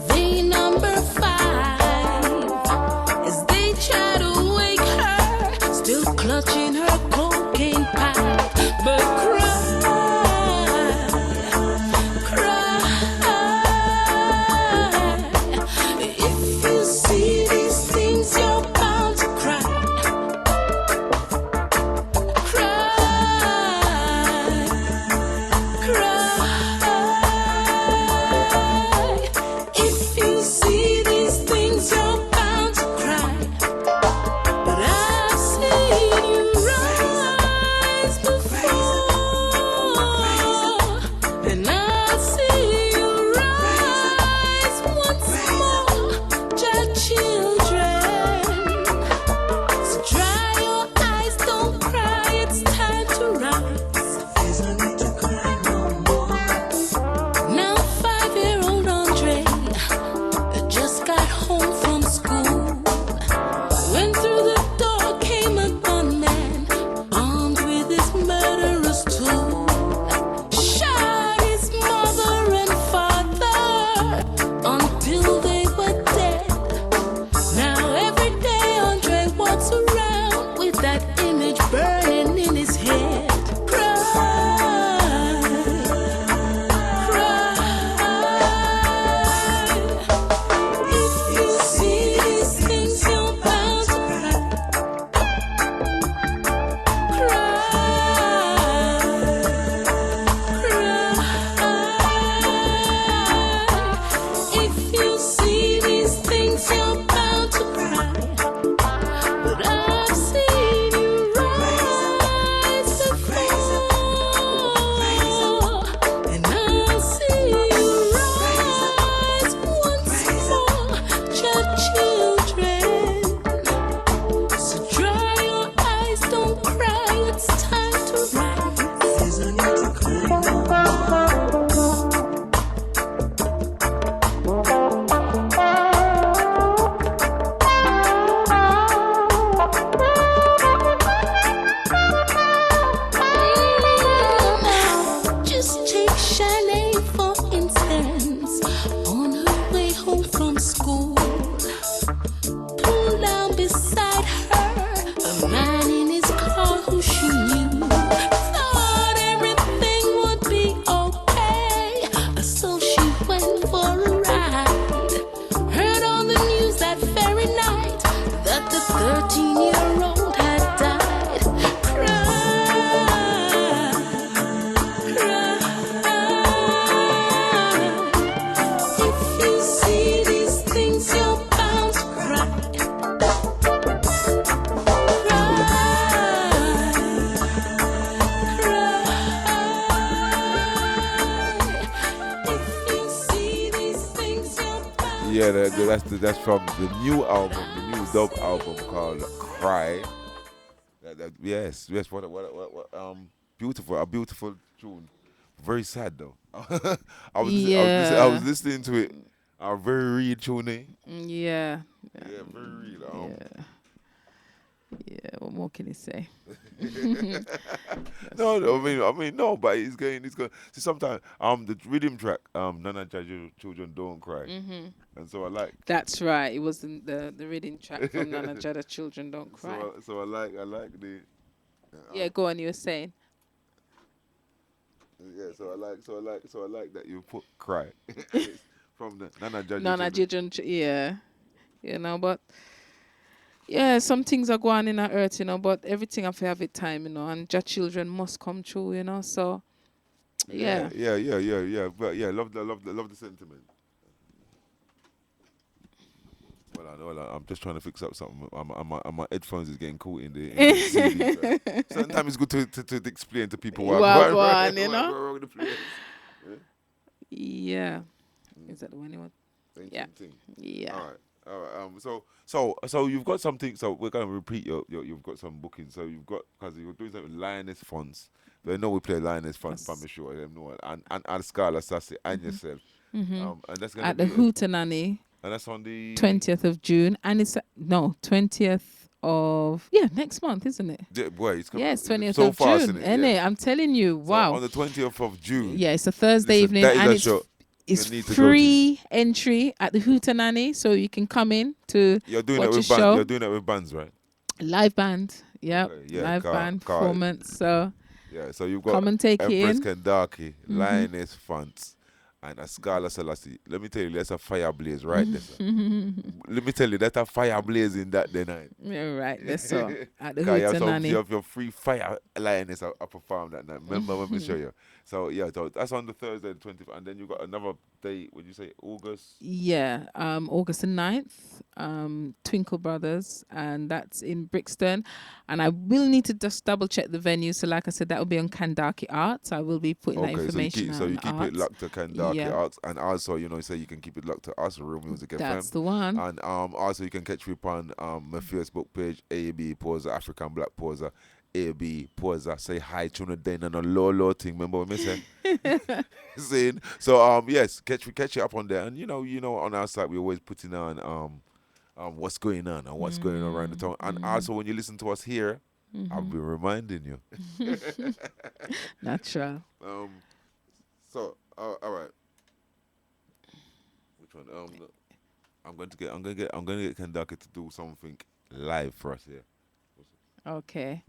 they number 5. As they try to wake her, still clutching her cocaine pipe. But cry, if you see these things, you're bound to cry. Cry. If you see these things, you're bound to cry. But I've seen you rise before. Yeah, that's from the new album, the new dub album called Cry. Yes, what, beautiful, a beautiful tune. Very sad though. I was Yeah. listening to it. Very real tune. Yeah. Yeah, very real. Yeah. Yeah. What more can you say? No, no, but it's going. See, sometimes the rhythm track, Nana Jaja Children Don't Cry, and so I like. That's right. It was the reading track from Nana Jada Children Don't Cry. So I like the. Yeah, go on. You were saying. Yeah, so I like that you put Cry from the Nana Jaja Nana Children. Children. Yeah. You know, but yeah, some things are going in the earth, you know, but everything have to have its time, you know, and your children must come true, you know. So yeah. Yeah. But yeah, love the sentiment. Well, I'm just trying to fix up something. My headphones is getting caught in the CD track. Sometimes it's good to explain to people Well, why go on, you know? wrong with the place. Yeah. Is that the one you want? Same Yeah. thing. Yeah. All right. So you've got something. So we're gonna repeat you've got some bookings. So you've got because you're doing something with Lioness Fonts. They know we play Lioness Fonts. I'm sure them know, and Scarla Sassy and yourself. And that's gonna At be the Hootenanny, and that's on the 20th of June, and it's 20th of next month, isn't it? Boy, it's coming. Yes, 20th so of fast, June, innit? isn't it? I'm telling you, So wow. on the 20th of June. Yeah, it's a Thursday Listen, evening, that is and a show it's you need to go free entry at the Hootenanny, so you can come in to You're doing watch it a with show. You're doing it with bands, right? Live band, yep, Okay, yeah, live band performance. So Yeah, so you've got come and take it Empress in. Kandake, Lioness Fonts, and a Scarla Selassie. Let me tell you, that's a fire blaze right there. Sir. Let me tell you, that's a fire blaze in that day night. Yeah, right, that's so at the You have Hootenanny. your free fire lioness I perform that night. Remember, let me show you. So yeah, so that's on the Thursday, the 20th, and then you got another day. Would you say August? Yeah, August the 9th, Twinkle Brothers, and that's in Brixton. And I will need to just double check the venue. So like I said, that will be on Kandake Arts. I will be putting that information so you keep on it locked to Kandake Yeah. Arts, and also so you can keep it locked to us, Real Music FM. That's the one. And also you can catch me upon my Facebook page, AB Poser, African Black Poser, AB Poser. Say hi to the day and a low thing. Remember what I say? Saying so. Yes, catch it up on there, and you know on our site we always putting on what's going on and what's going on around the town, and also when you listen to us here, I'll be reminding you. Natural. So all right. Which one? I'm going to get Kandake to do something live for us here. Okay.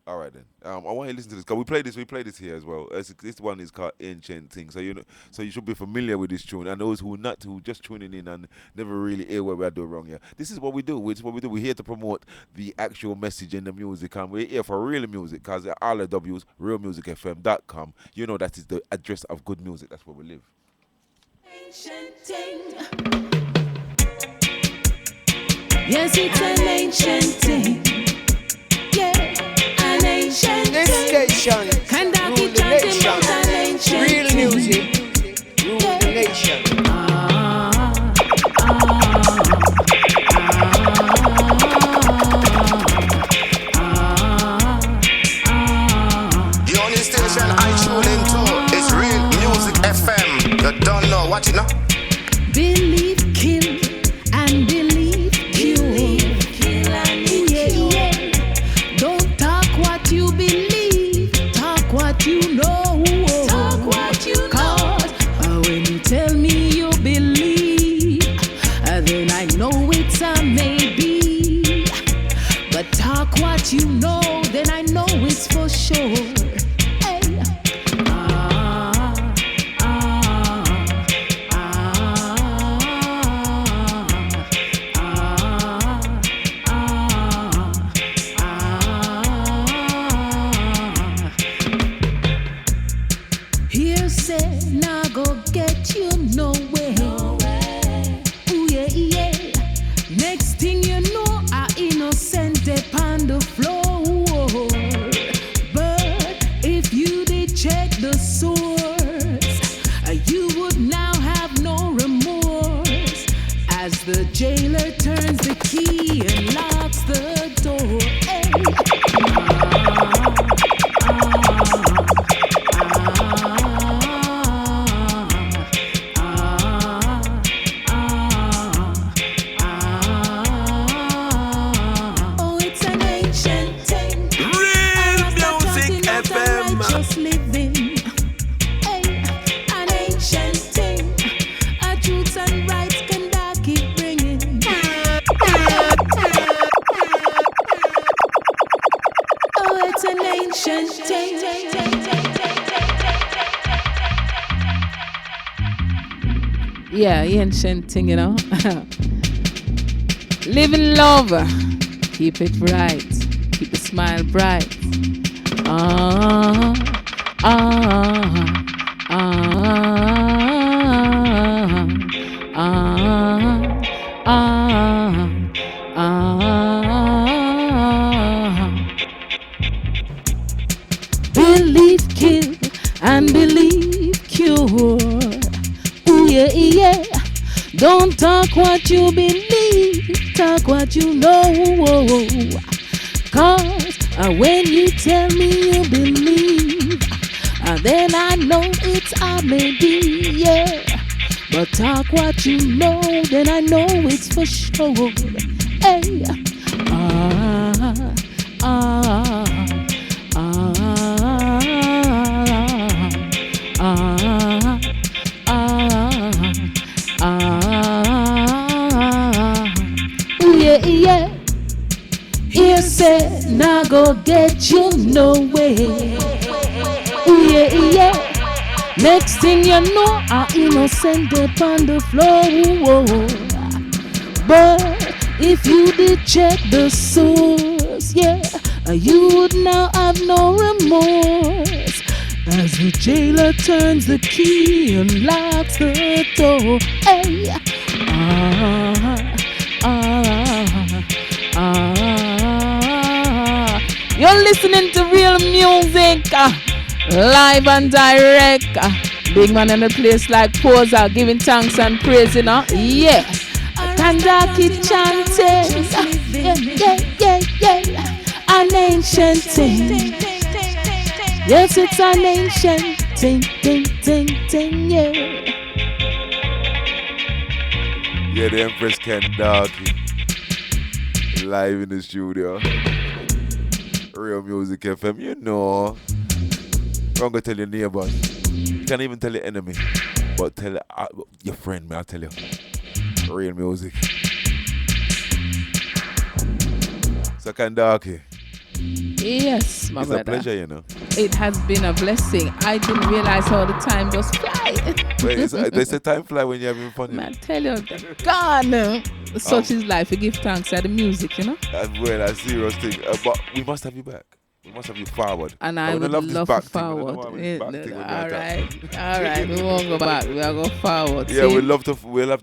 All right then. I want you to listen to this because we play this here as well. This one is called Ancient Thing. So so you should be familiar with this tune. And those who just tuning in and never really hear what we are doing wrong here. This is what we do. We're here to promote the actual message in the music, and we're here for real music because all the W's realmusicfm.com. You know that is the address of good music. That's where we live. Ancient thing. Yes, it's an ancient thing. Yeah, an ancient This thing. station Kandake rule the chanting about an nation. ancient Real thing. music rule the nation. The only station I tune into is Real Music FM. You don't know what you know. Believe, kill, and believe, kill, and yeah. Don't talk what you believe, talk what you know. Talk what you know. 'Cause when you tell me you believe, then I know it's a maybe. But talk what you know, then I know it's for sure. Hey. Here say, nah go get you nowhere. Ooh, yeah. Next thing you know, I innocent upon the floor. As the jailer turns the key and locks the door. Hey. Oh, it's an ancient thing. Real Music FM. Just living. Hey, an ancient thing. Our truths and rights Kandake bringing. Oh, it's an ancient thing. Yeah, ancient thing, you know. Live in love. Keep it right. Keep the smile bright. Ah, ah, ah, ah, ah, ah. Believe kill and believe cure. Ooh, yeah, yeah. Don't talk what you believe, talk what you know. Cause when you tell me you believe, then I know it's a maybe, yeah. But talk what you know, then I know it's for sure. Hey, ah, ah, ah, ah, ooh, yeah, yeah. You said, nah go get you no way. Ooh, yeah, yeah. Next thing you know, I innocent upon the floor. Whoa. But if you did check the source, yeah, you would now have no remorse. As the jailer turns the key and locks the door. Hey, ah, ah, ah. You're listening to real music, live and direct. Big man in the place like Poser, giving thanks and praise, you know. Yeah, Kandake chanting. Yeah. An ancient thing. Yes, it's an ancient thing, yeah. Yeah, the Empress Kandake. Live in the studio. Real Music FM, you know. I'm gonna tell your neighbors. You can't even tell your enemy. But tell your friend, man, I'll tell you. Real music. So Kandake. Yes, my brother. It's a pleasure, you know. It has been a blessing. I didn't realize how the time just fly. Wait, they say time fly when you're having fun. Man, tell you, God, such is life. We give thanks to the music, you know. And well, a serious thing. But we must have you back. We must have you forward. And I would love to forward. All right. We won't go back. We are going forward. Yeah, we'll love to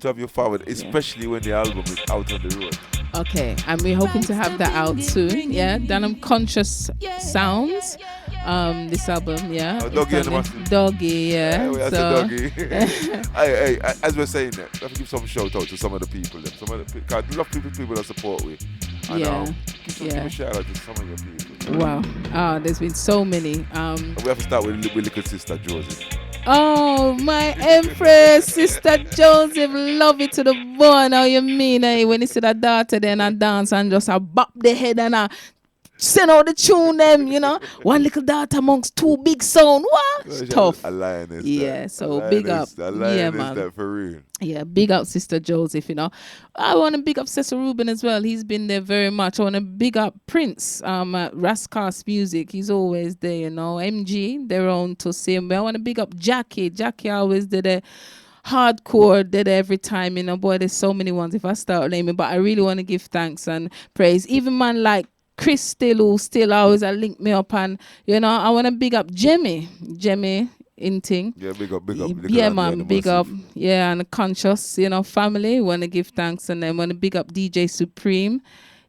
have you forward, especially when the album is out on the road. Okay, and we're hoping to have that out soon. Yeah, Dunham Conscious Sounds. This album, yeah. Doggy and the Doggy, yeah. That's a doggy. Hey, as we're saying that, I have to give some shout out to some of the people. Some of the because I love people that support we. And, give a shout out to some of your people. Wow. There's been so many. We have to start with little sister Josie. Oh, my Empress, Sister Joseph, love it to the bone. How you mean, when you see that daughter then I dance and just bop the head and send out the tune them, you know. One little daughter amongst two big sound. What? Tough. A lioness. Yeah, so big up. Yeah, man. That for real. Yeah, big up Sister Joseph, you know. I want to big up Cecil Rubin as well. He's been there very much. I want to big up Prince, Rascas Music. He's always there, you know. MG, they're on to same way. I want to big up Jackie. Jackie always did a hardcore, did every time, you know. Boy, there's so many ones if I start naming, but I really want to give thanks and praise. Even man like Chris who still always link me up, and you know, I want to big up Jemmy Inting. Yeah, big up. Yeah, man, big up. Yeah, and Conscious, you know, family. Want to give thanks, and then want to big up DJ Supreme.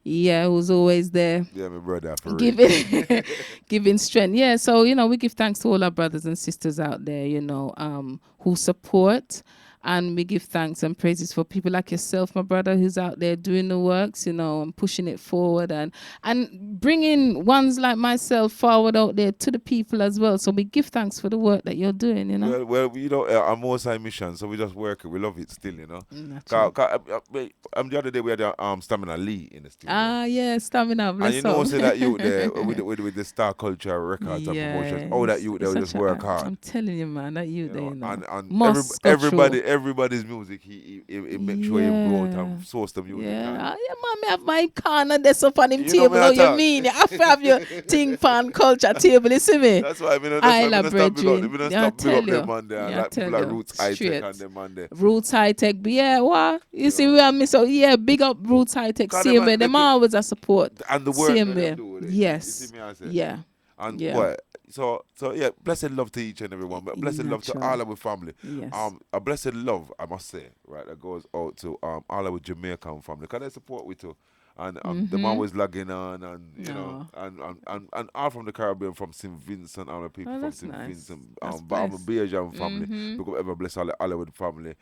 Yeah, who's always there. Yeah, my brother. For giving strength. Yeah, so you know, we give thanks to all our brothers and sisters out there, you know, who support. And we give thanks and praises for people like yourself, my brother, who's out there doing the works, you know, and pushing it forward and bringing ones like myself forward out there to the people as well. So we give thanks for the work that you're doing, you know. Well, you know, I'm also mission, so we just work it. We love it still, you know. Naturally. The other day we had Stamina Lee in the studio. Ah, yeah, Stamina. Bless And you know, up. say that you there with the Star Culture Records and promotions. Oh, that you there just work hard. I'm telling you, man, that you there, you know. And everybody's music, he make sure he brought and source the music. Yeah, man, me have my corner there up on him You know table. me How I you talk. mean? You have to have your thing pan culture table, you see me? That's why I mean, I love brethren. We don't Yeah, I stop big up tell you. them man there. Yeah, I Like people tell like you. Roots High Tech Straight. and them man there. Roots High Tech, yeah, what? You see, we are miss out. Yeah, big up Roots High Tech. Cause Same them way, man, them they could- always a support. And the work Same that way. they do. Yes. You see me, I say? Yeah. And Yeah. what? So yeah, blessed love to each and everyone, but blessed love to Natural. all our family. Yes. A blessed love, I must say, right, that goes out to all our Jamaican family, because they support we too. And them always logging on, and you know, and all from the Caribbean, from St. Vincent, all the people Oh, from that's St. nice. Vincent, That's Barber blessed. Beajan family, because ever bless all the Hollywood family,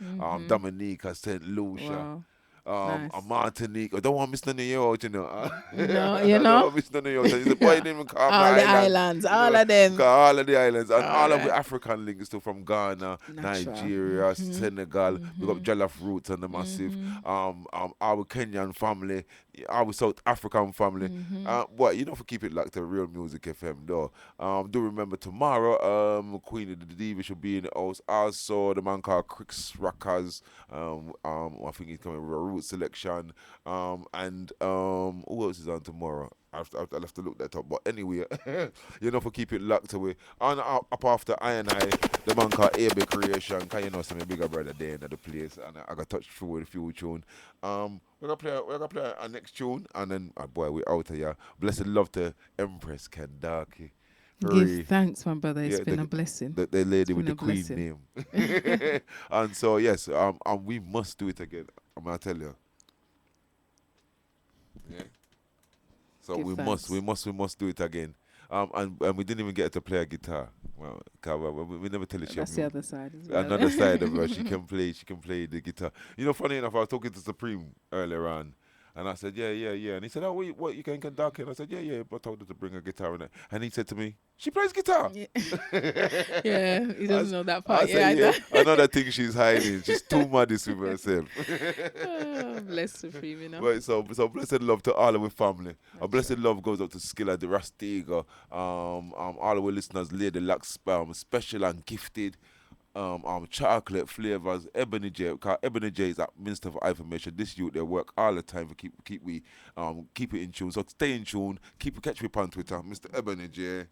Dominica, St. Lucia. Wow. Nice. Martinique. I don't want Mr. New York, you know. No, you I know? don't want Mr. New York. He's the boy didn't even come All the islands, all of them. All of the islands. And all of Alright. the African links too, from Ghana, Natural. Nigeria, Senegal. We got Jollof Roots and the massive. Our Kenyan family, our South African family. What, you know, for keep it like the Real Music FM though. Do remember tomorrow, Queen of the Diva should be in the house. Also, the man called Cricks Rockers. I think he's coming with a root selection. And who else is on tomorrow? I'll have to look that up. But anyway, you know, for keep it locked away. And up after I, the man called AB Creation, can you know some bigger brother there in the place, and I got touched through with a few tune. We're gonna play our next tune, and then boy, we out of here. Blessed love to Empress Kandake. Give thanks, my brother. It's been a blessing. The lady with been the a queen blessing. name. And so yes, and we must do it again. I'm gonna tell you. Yeah. So Give we thanks. must do it again. And we didn't even get to play a guitar. Well, 'cause we never tell her she That's have the mu- other side as well. Another side of her. She can play the guitar. You know, funny enough, I was talking to Supreme earlier on, and I said, yeah. And he said, oh, what you can Kandake? And I said, yeah, but I told her to bring a guitar in it. And he said to me, she plays guitar. Yeah, he doesn't know that I part. said, Yeah, another thing she's hiding. She's too modest with herself. Oh, bless Supreme, you know. Right, so blessed love to all of our family. A blessed love goes out to Skilla, the Rastiga, all our listeners, Lady Lux, special and gifted, chocolate flavors, Ebony J, because Ebony J is at Minister for Information. This youth, they work all the time for keep it in tune. So stay in tune, catch me on Twitter, Mr. Ebony J.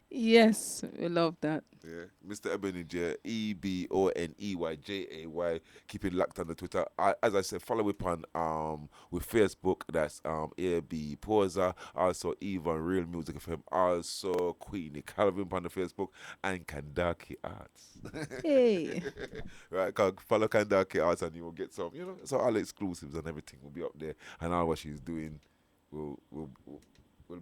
Yes, we love that. Yeah, Mr. Ebony J, EBONEYJAY. Keep it locked on the Twitter. As I said, follow it on with Facebook. That's AB Posa. Also Even Real Music FM. Also Queenie Calvin on the Facebook and Kandake Arts. Hey. Right, follow Kandake Arts and you will get some. You know, so all the exclusives and everything will be up there, and all what she's doing will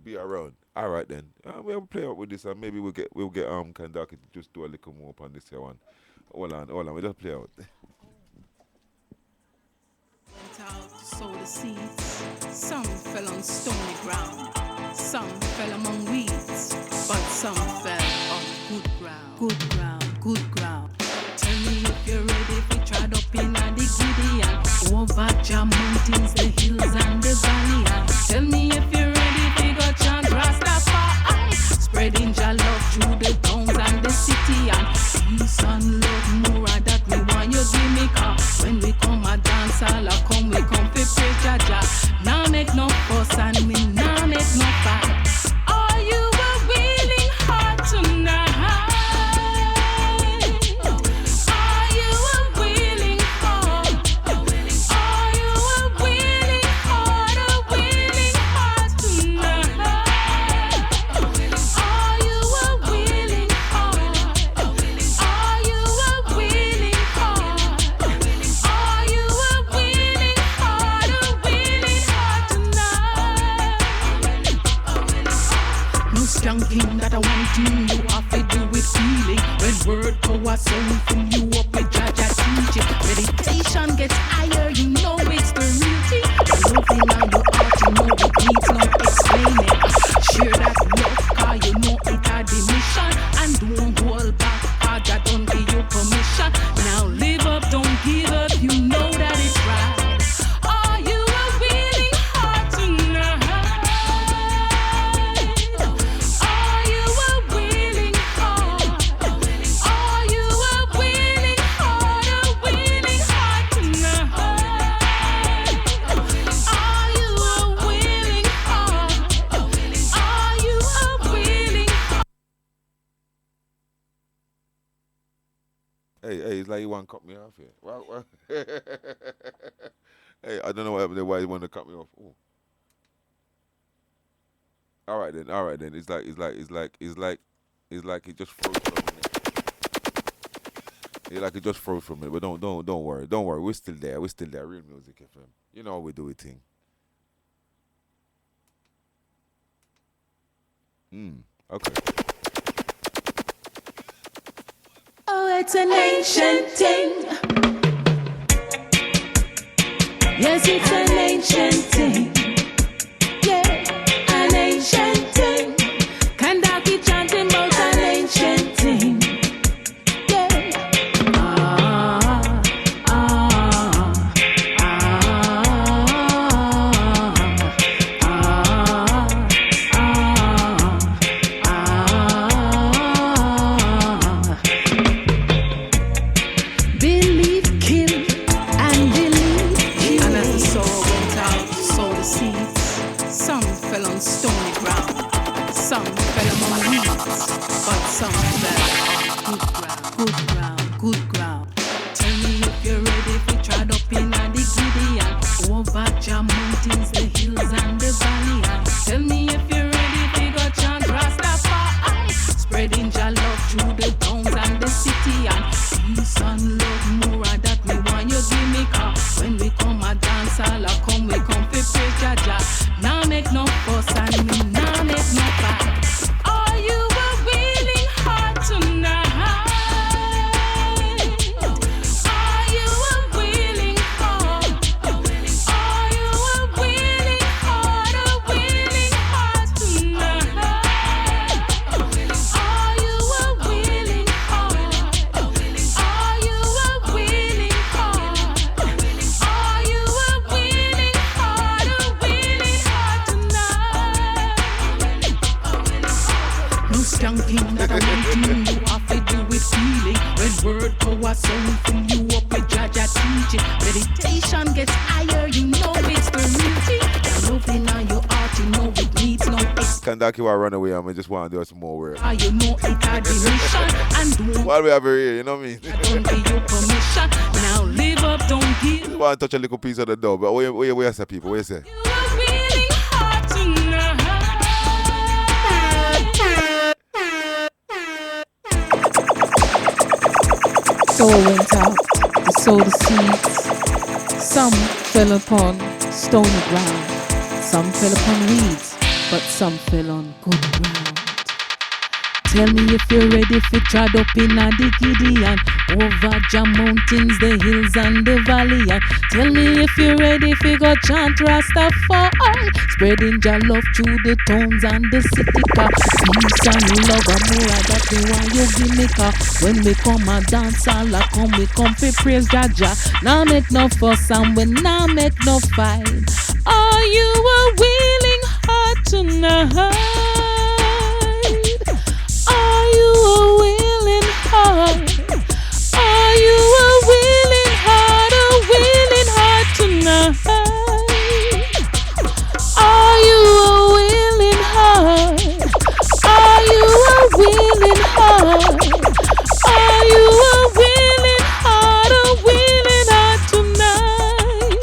be around. All right then. We'll play out with this, and maybe we'll get Kandake to just do a little more upon this here one. Hold on. We'll just play out. Went out to sow the seeds. Some fell on stony ground. Some fell among weeds. But some fell on good ground. Good ground. Good ground. Tell me if you're ready if we tried up in the Gideon. Over Jam mountains, the hills and the valley. Tell me if you're ready if we got chant Rastafari. Spreading your love through the towns and the city. And peace and love more that we want you give me. Cause when we come a dance all I come, we come for pray Jaja. Now make no fuss and we now make no fight. Are you a willing heart tonight? Are you a willing heart? Are you a willing heart? A willing heart tonight? Are you a willing heart? Are you a willing heart? Are you a willing heart? A willing heart tonight? No skanking that I want to. You have to do with feeling. When word power sound from gets higher, you know it's the real thing. The love in your heart, you know it needs no explaining. Share that love, cause you know it had the mission. And don't hold back, cause I don't give you permission. Now live up, don't give up, you know that it's right. Are you a willing heart tonight? Are you a willing heart? Are you a willing heart tonight? Are you a willing heart? Are you a willing heart? Hey, it's like you want to cut me off here. Well. Hey, I don't know what happened there, why you want to cut me off. Ooh. All right then. It's like it just froze for a minute. It's like it just froze for a minute. But don't worry. We're still there. Real Music FM. You know how we do it thing. Okay. Oh, it's an ancient thing. Yes, it's an ancient thing. Yeah, an ancient thing. Kandake chanting about an ancient thing. Yeah. Ah, ah, Believe, kill, and believe. And as the soul went out to sow the seeds, some fell on stony ground, some fell among weeds, but some fell on good ground, good ground. Tell me if you're ready if you trod up in the Gideon, over your mountains, the hills and the valley. Tell me if you're ready if you got chant Rastafari, spreading your love through the towns and the city, and peace and love more that me want you give me, cause when we come a dance all a come, we come fi praise Jah Jah. Now make no fuss and me now make no fight. Are you a willing heart tonight? Are you a willing heart? Are you a willing heart tonight? Are you a willing heart? Are you a willing heart? Are you a willing heart tonight? No skanking that I want you have to do with feeling. When word power sound fill you up with Jah Jah teaching. Meditation gets higher, you know it's the real thing. The love in your heart, you know it needs no Kandake will run away and I just want to do some more work. you know it had the mission. And don't What we have here, you know what I mean? give you permission. Now live up, don't give. Just want to touch a little piece of the dough, but what you say, people? What you say? You a willing heart tonight. Soul went out to sow the seeds. Some fell upon stony ground. Some fell upon weeds, but some fell on good ground. Tell me if you're ready if you trod up in the Gideon, over your mountains, the hills and the valley. And tell me if you're ready if you go chant Rastafari, spreading your love through the towns and the city. Peace and love and more that we want you give me. When we come and dance all I come, we come for praise Jah Jah. Now make no fuss and we now make no fight. Are you a willing heart tonight? Are you a willing heart? Are you a willing heart tonight? Are you a willing heart? Are you a willing heart? Are you a willing heart tonight?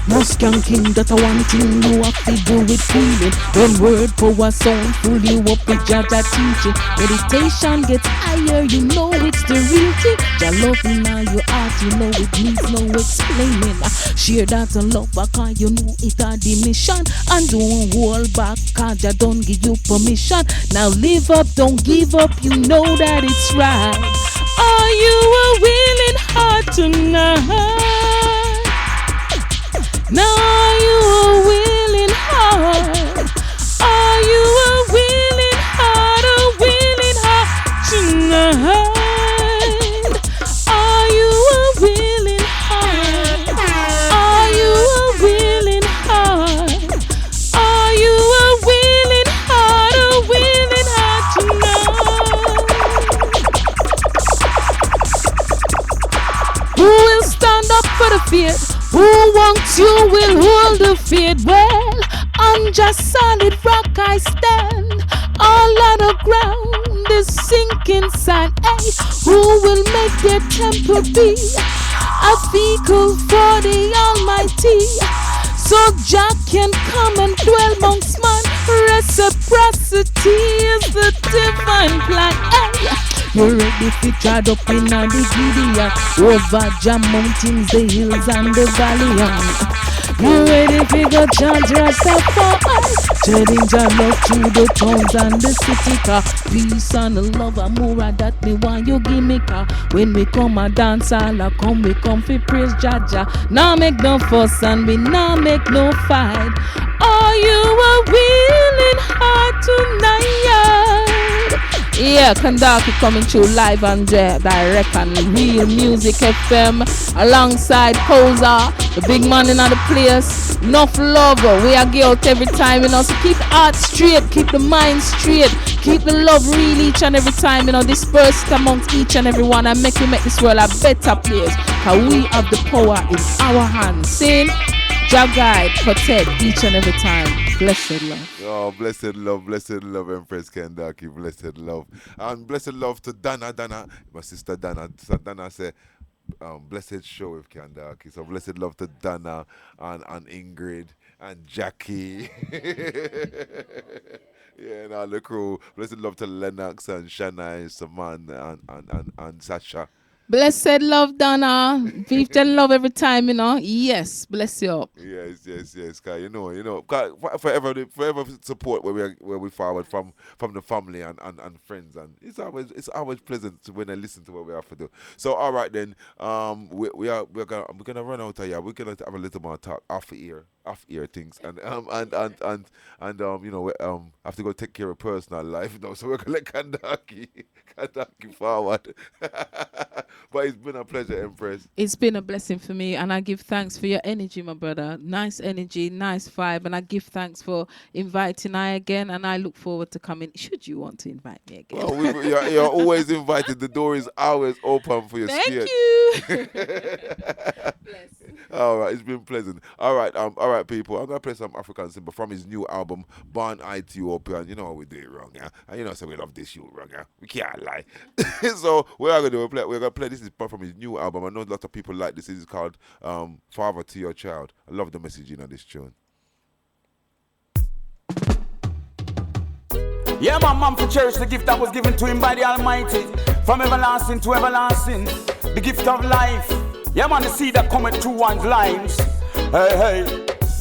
No skanking, that a one thing you have to do with feeling. When word power sound pull you up with Jah Jah teaching. Meditation gets higher, you know it's the real thing. Jah love in your heart, you know it needs no explaining. Share that and love back, cause you know it a the mission. And don't hold back, cause Jah don't give you permission. Now live up, don't give up, you know that it's right. Are you a willing heart tonight? Now are you a willing heart? Are you a willing heart tonight? Are you a willing heart? Are you a willing heart? Are you a willing heart tonight? Who will stand up for the faith? Who wants you will hold the faith well. On just solid rock I stand. All on the ground is sinking sand. Hey, who will make their temple be a vehicle for the Almighty? So Jah can come and dwell amongst man. Reciprocity is the divine plan. Hey, you're ready to trod up in the Gideon, over Jah mountains, the hills and the valley. You ready to go judge Rastafari? Treading Jah love through the towns and the city car. Peace and love and more that me want you give me car. When we come a dance all a come, we come fi praise Jah Jah. Now make no fuss and we now make no fight. Are you a willing heart tonight? Yeah, Kandake coming through live and direct on Real Music FM alongside Koza, the big man in the place. Enough love, we are guilt every time, you know. So keep the heart straight, keep the mind straight, keep the love real each and every time, you know. Dispersed amongst each and every one and make this world a better place. Cause we have the power in our hands. Sing, Jah guide, protect each and every time. Blessed love. Oh, blessed love, Empress Kandake, blessed love. And blessed love to Dana, my sister Dana. So Dana said, blessed show with Kandake. So blessed love to Dana and Ingrid and Jackie. Yeah, and all the crew. Blessed love to Lennox and Shana, Saman and Sasha. Blessed love, Donna. Beef and love every time, you know. Yes, bless you up. Yes. Cause you know, cause forever support where we forward from the family and friends, and it's always pleasant when I listen to what we have to do. So all right then, we're gonna run out of here. We're gonna have a little more talk off ear things, and you know, have to go take care of personal life now. So we're gonna let Kandake forward. But it's been a pleasure, Empress. It's been a blessing for me, and I give thanks for your energy, my brother. Nice energy, nice vibe, and I give thanks for inviting I again, and I look forward to coming. Should you want to invite me again? Well, you're always invited. The door is always open for your Thank spirit. you. Bless. All right, it's been pleasant. All right, people. I'm gonna play some African simple from his new album, Born Ethiopia. And you know what we do it wrong, yeah. And you know, so we love this shoot wrong, yeah. We can't lie. So what we're gonna do? We're gonna play. This is from his new album. I know a lot of people like this. This is called Father to Your Child. I love the message in this tune. Yeah, man, for cherish the gift that was given to him by the Almighty, from everlasting to everlasting, the gift of life. Yeah, man, the seed that cometh through one's lines. Hey,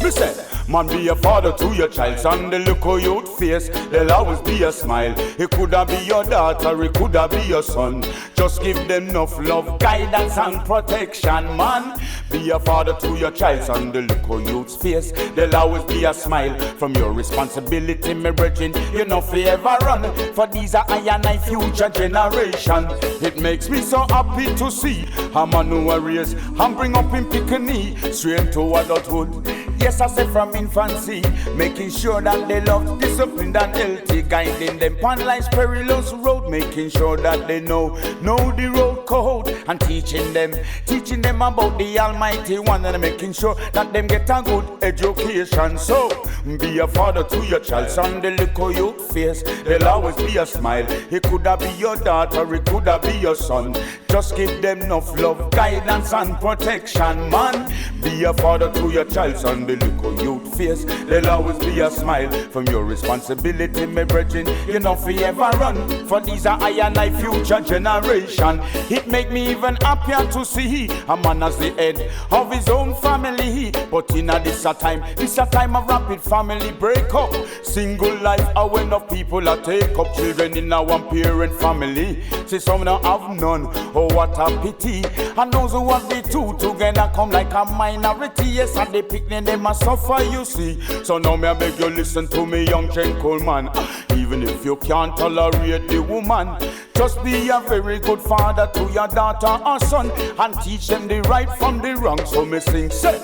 listen. Man, be a father to your child, son. The look of your face, there'll always be a smile. It coulda be your daughter, it coulda be your son. Just give them enough love, guidance and protection, man. Be a father to your child, son. The look of your face, there'll always be a smile. From your responsibility, my brethren, you know fi ever run. For these are I and I future generation. It makes me so happy to see a man who a raise and bring up in Piccadilly straight to adulthood. Yes, I say from infancy, making sure that they love, disciplined and healthy, guiding them on life's perilous road, making sure that they know the road code, and teaching them about the Almighty One, and making sure that them get a good education. So be a father to your child, son. The look of your face, there'll always be a smile. It coulda be your daughter, it coulda be your son. Just give them enough love, guidance and protection, man. Be a father to your child, son. The look of your youth face, there'll always be a smile. From your responsibility, my brethren, you know fi ever run. For these are I and I future generation. It make me even happier to see a man as the head of his own family. But in this a time of rapid family breakup. Single life, how enough people are take up children in a one parent family. See some now have none, oh what a pity. And those who have the two together come like a minority. Yes, and they picnic them a suffer, you see. So now me I beg you listen to me, young gentleman. Even if you can't tolerate the woman, just be a very good father to your daughter or son, and teach them the right from the wrong. So me sing, say,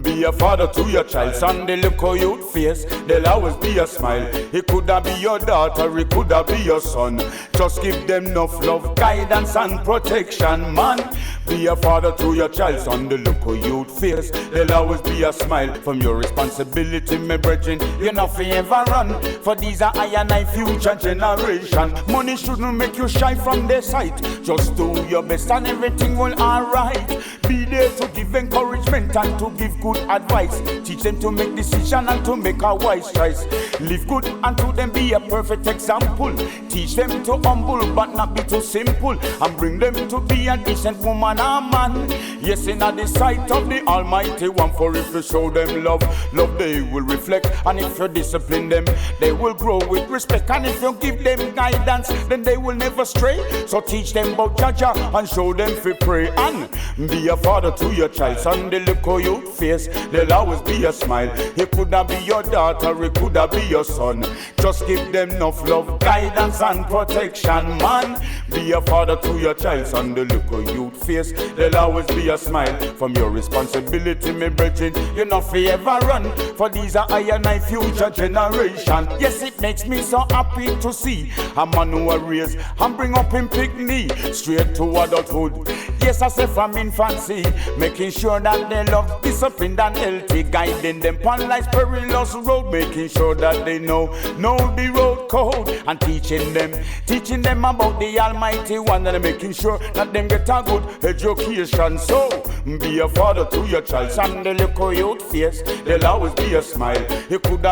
be a father to your child, son. They look how you face, there'll always be a smile. It coulda be your daughter, it coulda be your son. Just give them enough love, guidance and protection, man. Be a father to your child, son. They look how you face, there'll always be a smile. From your responsibility, my brethren, you know fi ever run. For these are I and I future generation. Money shouldn't make you shy from their sight. Just do your best and everything will alright. Be there to give encouragement and to give good advice. Teach them to make decision and to make a wise choice. Live good and to them be a perfect example. Teach them to humble but not be too simple. And bring them to be a decent woman or man. Yes, in the sight of the Almighty One. For if you show them love, love they will reflect. And if you discipline them, they will grow with respect. And if you give them guidance, then they will never stray. So teach them about Jaja and show them fi pray. And be a father to your child, son. They look how you face, there'll always be a smile. It coulda be your daughter, it coulda be your son. Just give them enough love, guidance and protection, man. Be a father to your child, son. They look how you face, there'll always be a smile. From your responsibility, me brethren, you know fi ever run. For these are I and I future generation. Yes, it makes me so happy to see a man who are raised and bring up him picnic straight to adulthood. Yes, I say from infancy, making sure that they love, disciplined and healthy, guiding them on life's perilous road, making sure that they know the road code, and teaching them about the Almighty One, and making sure that them get a good education. So be a father to your child, son. They look how you face, there'll always be a smile. It could